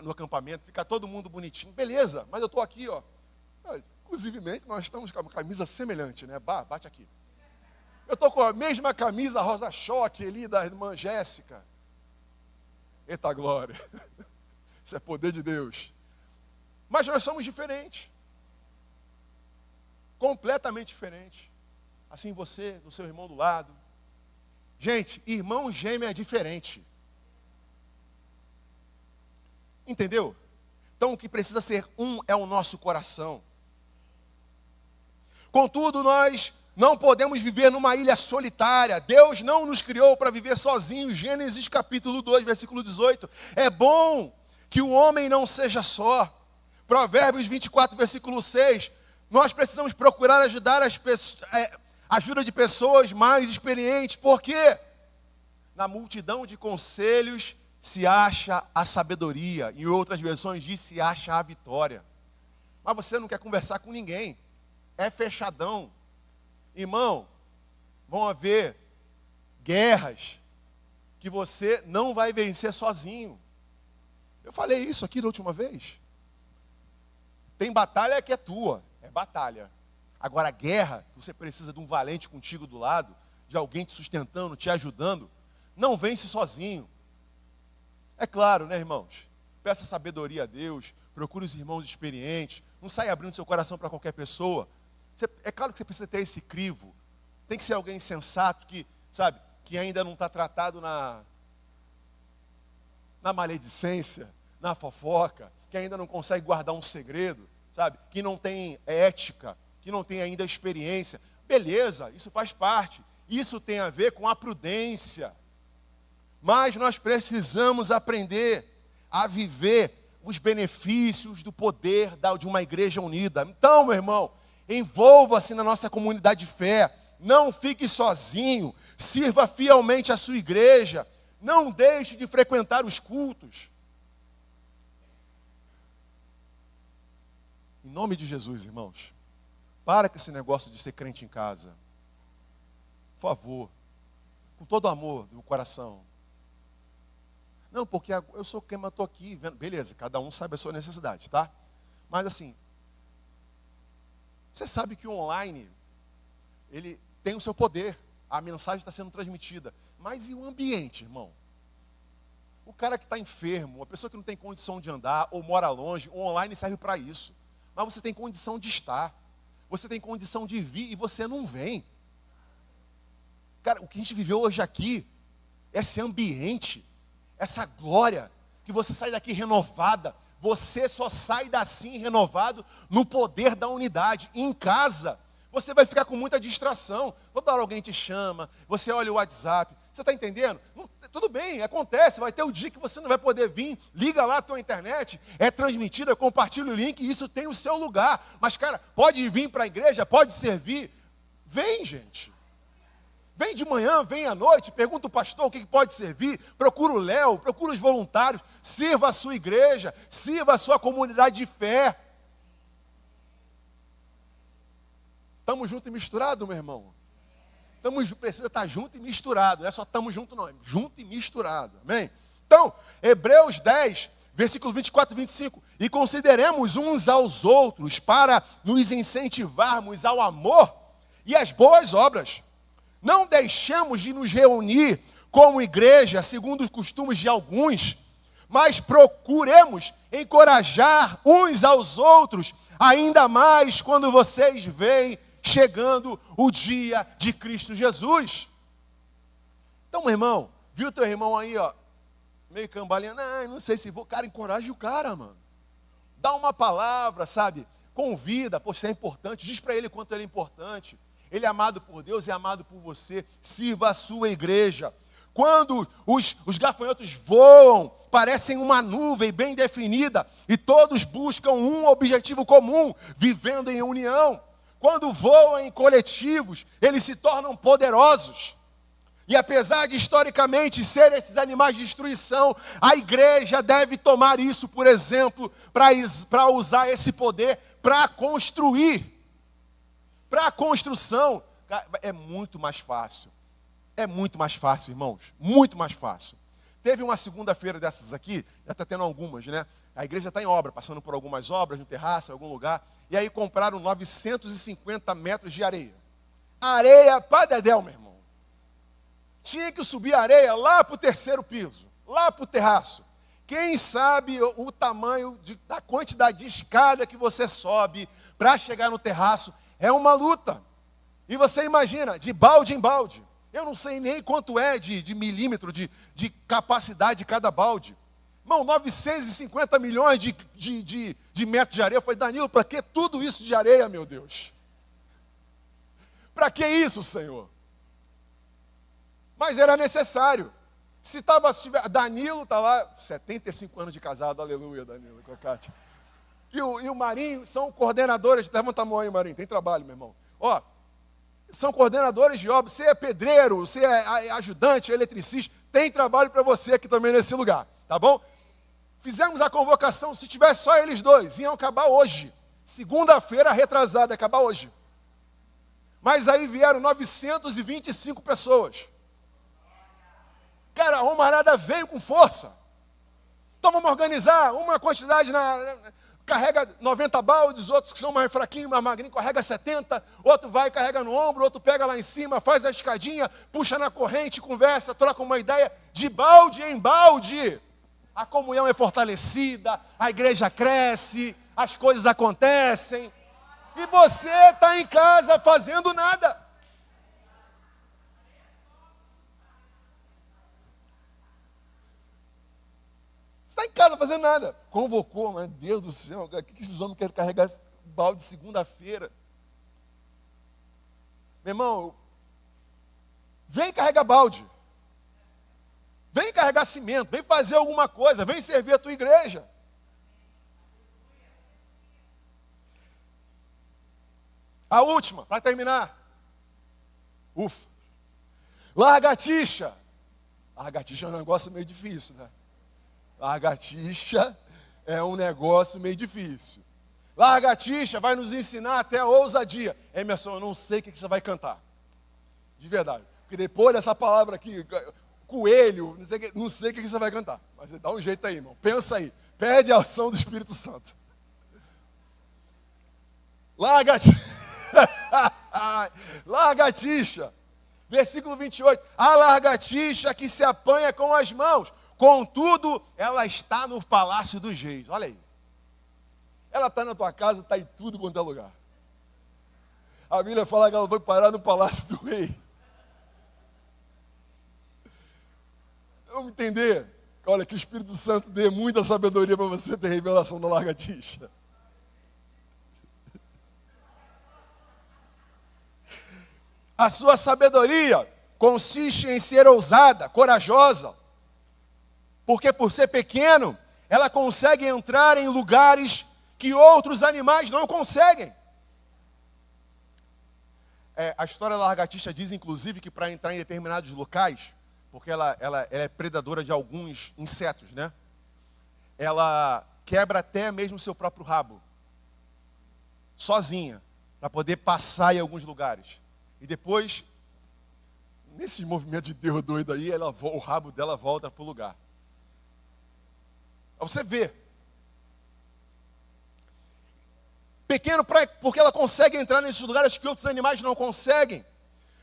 no acampamento, fica todo mundo bonitinho. Beleza, mas eu estou aqui, ó. Inclusivemente, nós estamos com uma camisa semelhante, né? Bate aqui. Eu estou com a mesma camisa rosa-choque ali da irmã Jéssica. Eita glória. Isso é poder de Deus. Mas nós somos diferentes. Completamente diferentes. Assim você, do seu irmão do lado. Gente, irmão gêmeo é diferente. Entendeu? Então o que precisa ser um é o nosso coração. Contudo, nós não podemos viver numa ilha solitária. Deus não nos criou para viver sozinhos. Gênesis capítulo 2, versículo 18. É bom que o homem não seja só. Provérbios 24, versículo 6. Nós precisamos procurar ajudar as pessoas, ajuda de pessoas mais experientes. Por quê? Na multidão de conselhos se acha a sabedoria. Em outras versões diz se acha a vitória. Mas você não quer conversar com ninguém. É fechadão. Irmão, vão haver guerras que você não vai vencer sozinho. Eu falei isso aqui da última vez. Tem batalha que é tua, é batalha. Agora, guerra, você precisa de um valente contigo do lado, de alguém te sustentando, te ajudando, não vence sozinho. É claro, né, irmãos? Peça sabedoria a Deus, procure os irmãos experientes, não saia abrindo seu coração para qualquer pessoa. É claro que você precisa ter esse crivo. Tem que ser alguém sensato que, sabe, que ainda não está tratado na maledicência, na fofoca, que ainda não consegue guardar um segredo, sabe, que não tem ética, que não tem ainda experiência. Beleza, isso faz parte. Isso tem a ver com a prudência. Mas nós precisamos aprender a viver os benefícios do poder de uma igreja unida. Então, meu irmão, envolva-se na nossa comunidade de fé. Não fique sozinho. Sirva fielmente a sua igreja. Não deixe de frequentar os cultos. Em nome de Jesus, irmãos, para com esse negócio de ser crente em casa. Por favor, com todo o amor do coração. Não, porque eu sou quem eu estou aqui vendo. Beleza, cada um sabe a sua necessidade, tá? Mas assim, você sabe que o online, ele tem o seu poder. A mensagem está sendo transmitida. Mas e o ambiente, irmão? O cara que está enfermo, a pessoa que não tem condição de andar, ou mora longe, o online serve para isso. Mas você tem condição de estar. Você tem condição de vir e você não vem. Cara, o que a gente viveu hoje aqui, esse ambiente, essa glória, que você sai daqui renovada, você só sai assim renovado no poder da unidade. Em casa, você vai ficar com muita distração. Toda hora alguém te chama, você olha o WhatsApp. Você está entendendo? Não, tudo bem, acontece, vai ter um dia que você não vai poder vir. Liga lá a tua internet, é transmitida, compartilha o link, isso tem o seu lugar. Mas, cara, pode vir para a igreja, pode servir. Vem, gente. Vem de manhã, vem à noite, pergunta o pastor o que pode servir, procura o Léo, procura os voluntários, sirva a sua igreja, sirva a sua comunidade de fé. Estamos juntos e misturados, meu irmão? Precisa estar junto e misturado, não é só estamos juntos não, é junto e misturado, amém? Então, Hebreus 10, versículo 24 e 25, e consideremos uns aos outros para nos incentivarmos ao amor e às boas obras. Não deixemos de nos reunir como igreja, segundo os costumes de alguns, mas procuremos encorajar uns aos outros, ainda mais quando vocês veem chegando o dia de Cristo Jesus. Então, meu irmão, viu teu irmão aí, ó, meio cambaleando, não sei se vou, cara, encoraje o cara, mano. Dá uma palavra, sabe? Convida, poxa, é importante, diz para ele quanto ele é importante. Ele é amado por Deus, é amado por você. Sirva a sua igreja. Quando os gafanhotos voam, parecem uma nuvem bem definida, e todos buscam um objetivo comum, vivendo em união. Quando voam em coletivos, eles se tornam poderosos. E apesar de historicamente serem esses animais de destruição, a igreja deve tomar isso, por exemplo, para usar esse poder para construir. Para a construção, é muito mais fácil. É muito mais fácil, irmãos. Muito mais fácil. Teve uma segunda-feira dessas aqui, já está tendo algumas, né? A igreja está em obra, passando por algumas obras, no terraço, em algum lugar. E aí compraram 950 metros de areia. Areia para dedéu, meu irmão. Tinha que subir a areia lá para o terceiro piso, lá para o terraço. Quem sabe o tamanho da quantidade de escada que você sobe para chegar no terraço é uma luta. E você imagina, de balde em balde. Eu não sei nem quanto é de milímetro, de capacidade de cada balde. Irmão, 950 milhões de metros de areia. Eu falei, Danilo, para que tudo isso de areia, meu Deus? Para que isso, Senhor? Mas era necessário. Danilo está lá, 75 anos de casado, aleluia, Danilo, com a Cátia. E o Marinho são coordenadores, levanta a mão aí, Marinho, tem trabalho, meu irmão. Ó, são coordenadores de obra, você é pedreiro, você é ajudante, eletricista, tem trabalho para você aqui também nesse lugar, tá bom? Fizemos a convocação, se tivesse só eles dois, iam acabar hoje. Segunda-feira retrasada, acabar hoje. Mas aí vieram 925 pessoas. Cara, a Romarada veio com força. Então vamos organizar uma quantidade carrega 90 baldes, outros que são mais fraquinhos, mais magrinhos, carrega 70, outro vai, carrega no ombro, outro pega lá em cima, faz a escadinha, puxa na corrente, conversa, troca uma ideia, de balde em balde. A comunhão é fortalecida, a igreja cresce, as coisas acontecem, e você está em casa fazendo nada. Está em casa fazendo nada. Convocou, meu Deus do céu, o que esses homens querem carregar balde segunda-feira? Meu irmão, vem carregar balde. Vem carregar cimento, vem fazer alguma coisa, vem servir a tua igreja. A última, para terminar. Ufa. Largatixa. Largatixa é um negócio meio difícil, né? Largatixa é um negócio meio difícil. Largatixa vai nos ensinar até a ousadia. Emerson, eu não sei o que você vai cantar. De verdade. Porque depois dessa palavra aqui, coelho, não sei o que você vai cantar. Mas dá um jeito aí, irmão. Pensa aí. Pede a ação do Espírito Santo. Largatixa. Largatixa. Versículo 28. A largatixa que se apanha com as mãos. contudo, ela está no palácio dos reis. Olha aí. Ela está na tua casa, está em tudo quanto é lugar. A Bíblia fala que ela foi parar no palácio do rei. Vamos entender? Olha, que o Espírito Santo dê muita sabedoria para você ter revelação da lagartixa. A sua sabedoria consiste em ser ousada, corajosa, porque por ser pequeno, ela consegue entrar em lugares que outros animais não conseguem. A história da lagartixa diz, inclusive, que para entrar em determinados locais, porque ela é predadora de alguns insetos, né? Ela quebra até mesmo o seu próprio rabo, sozinha, para poder passar em alguns lugares. E depois, nesse movimento de Deus doido aí, o rabo dela volta para o lugar. Você vê. Pequeno porque ela consegue entrar nesses lugares que outros animais não conseguem.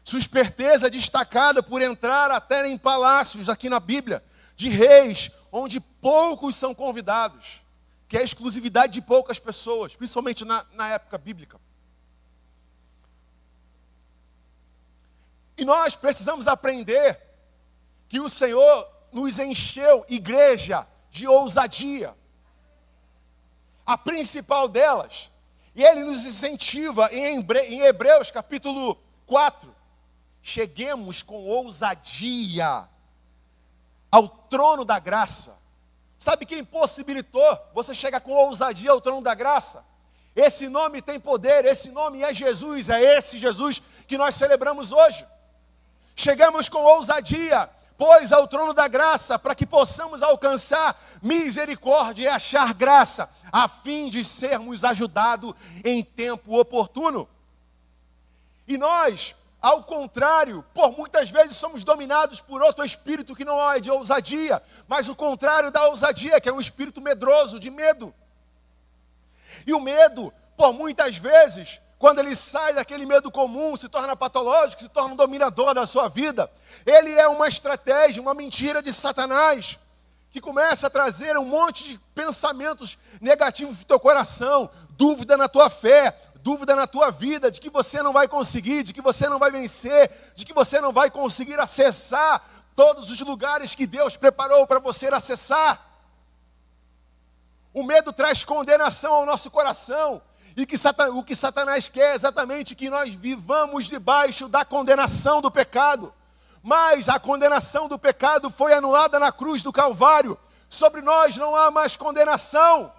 Sua esperteza é destacada por entrar até em palácios, aqui na Bíblia, de reis, onde poucos são convidados, que é a exclusividade de poucas pessoas, principalmente na época bíblica. E nós precisamos aprender que o Senhor nos encheu, igreja, de ousadia. A principal delas, e Ele nos incentiva em Hebreus capítulo 4, cheguemos com ousadia ao trono da graça. Sabe quem possibilitou você chegar com ousadia ao trono da graça? Esse nome tem poder, esse nome é Jesus, é esse Jesus que nós celebramos hoje. Chegamos com ousadia, pois ao trono da graça, para que possamos alcançar misericórdia e achar graça, a fim de sermos ajudados em tempo oportuno. E nós, ao contrário, por muitas vezes somos dominados por outro espírito que não é de ousadia, mas o contrário da ousadia, que é um espírito medroso, de medo. E o medo, por muitas vezes, quando ele sai daquele medo comum, se torna patológico, se torna um dominador da sua vida, ele é uma estratégia, uma mentira de Satanás, que começa a trazer um monte de pensamentos negativos para o teu coração, dúvida na tua fé, dúvida na tua vida, de que você não vai conseguir, de que você não vai vencer, de que você não vai conseguir acessar todos os lugares que Deus preparou para você acessar. O medo traz condenação ao nosso coração, e o que Satanás quer é exatamente que nós vivamos debaixo da condenação do pecado. Mas a condenação do pecado foi anulada na cruz do Calvário. Sobre nós não há mais condenação.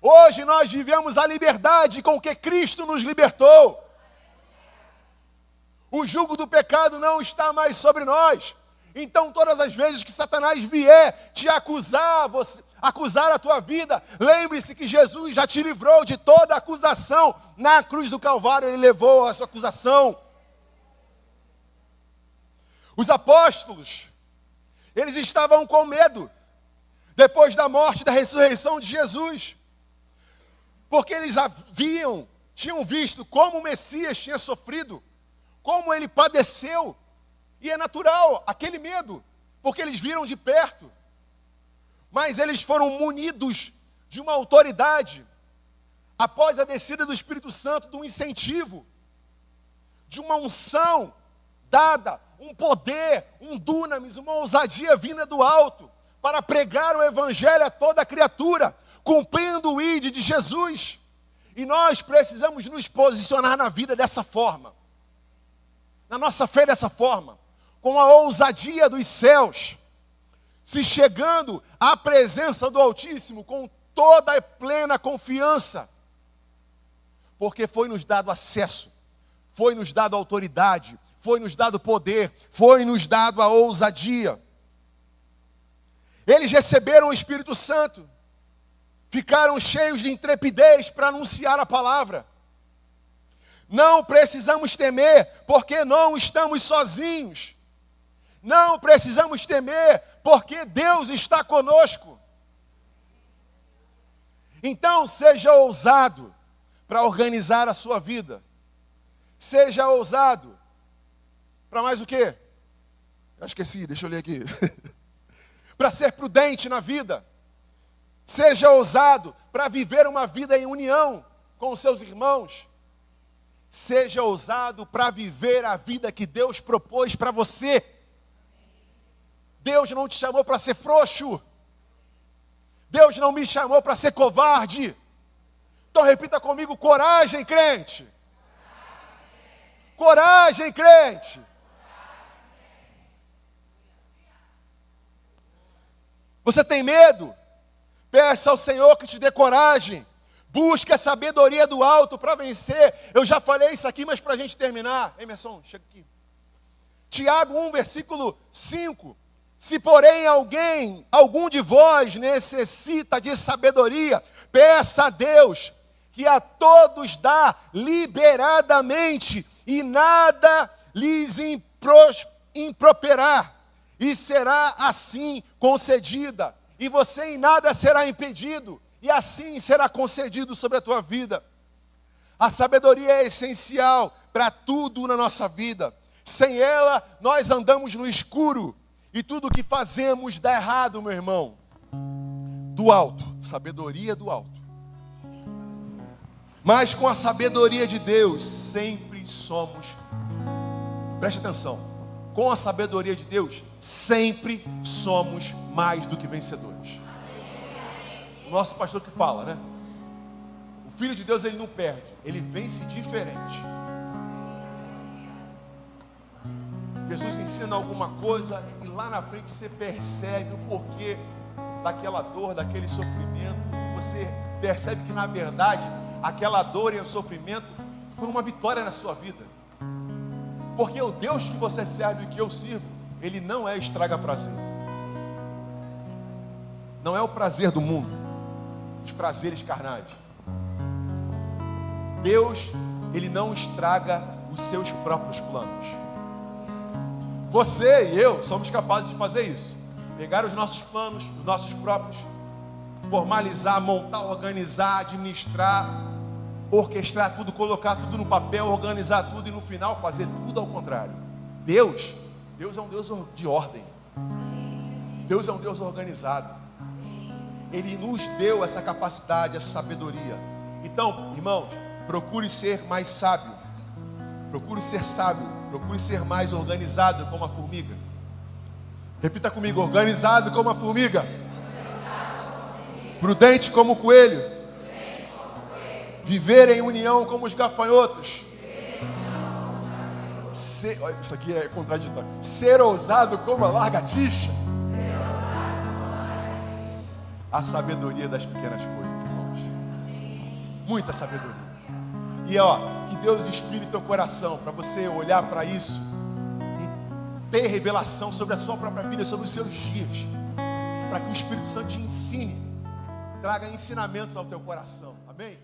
Hoje nós vivemos a liberdade com que Cristo nos libertou. O jugo do pecado não está mais sobre nós. Então todas as vezes que Satanás vier te acusar a tua vida, lembre-se que Jesus já te livrou de toda acusação. Na cruz do Calvário Ele levou a sua acusação. Os apóstolos, eles estavam com medo, depois da morte e da ressurreição de Jesus, porque eles tinham visto como o Messias tinha sofrido, como ele padeceu, e é natural aquele medo, porque eles viram de perto, mas eles foram munidos de uma autoridade, após a descida do Espírito Santo, de um incentivo, de uma unção dada, um poder, um dunamis, uma ousadia vinda do alto, para pregar o evangelho a toda criatura, cumprindo o ID de Jesus. E nós precisamos nos posicionar na vida dessa forma, na nossa fé dessa forma, com a ousadia dos céus, se chegando à presença do Altíssimo com toda a plena confiança, porque foi nos dado acesso, foi nos dado autoridade, foi nos dado poder, foi nos dado a ousadia. Eles receberam o Espírito Santo, ficaram cheios de intrepidez para anunciar a palavra. Não precisamos temer, porque não estamos sozinhos. Não precisamos temer, porque Deus está conosco. Então, seja ousado para organizar a sua vida. Seja ousado para mais o quê? Eu esqueci, deixa eu ler aqui. Para ser prudente na vida. Seja ousado para viver uma vida em união com os seus irmãos. Seja ousado para viver a vida que Deus propôs para você. Deus não te chamou para ser frouxo. Deus não me chamou para ser covarde. Então repita comigo: coragem, crente. Coragem, crente. Você tem medo? Peça ao Senhor que te dê coragem. Busque a sabedoria do alto para vencer. Eu já falei isso aqui, mas para a gente terminar. Emerson, chega aqui. Tiago 1, versículo 5. Se porém algum de vós necessita de sabedoria, peça a Deus, que a todos dá liberadamente, e nada lhes improperá, e será assim concedida, e você em nada será impedido, e assim será concedido sobre a tua vida. A sabedoria é essencial para tudo na nossa vida. Sem ela, nós andamos no escuro, e tudo que fazemos dá errado, meu irmão. Do alto, sabedoria do alto. Mas com a sabedoria de Deus, sempre somos, preste atenção, com a sabedoria de Deus, sempre somos mais do que vencedores. O nosso pastor que fala, né? O Filho de Deus, ele não perde, ele vence diferente. Jesus ensina alguma coisa e lá na frente você percebe o porquê daquela dor, daquele sofrimento. E você percebe que na verdade aquela dor e o sofrimento foi uma vitória na sua vida. Porque o Deus que você serve e que eu sirvo, ele não é estraga prazer. Não é o prazer do mundo, os prazeres carnais. Deus, ele não estraga os seus próprios planos. Você e eu somos capazes de fazer isso. Pegar os nossos planos, os nossos próprios, formalizar, montar, organizar, administrar, orquestrar tudo, colocar tudo no papel, organizar tudo e no final fazer tudo ao contrário. Deus é um Deus de ordem. Deus é um Deus organizado. Ele nos deu essa capacidade, essa sabedoria. Então, irmãos, procure ser mais sábio. Procure ser sábio. Procure ser mais organizado como a formiga. Repita comigo: organizado como a formiga. Prudente como o coelho. Viver em união como os gafanhotos. Isso aqui é contraditório. Ser ousado como a lagartixa. A sabedoria das pequenas coisas, irmãos. Muita sabedoria. E que Deus inspire teu coração para você olhar para isso e ter revelação sobre a sua própria vida, sobre os seus dias, para que o Espírito Santo te ensine, traga ensinamentos ao teu coração. Amém?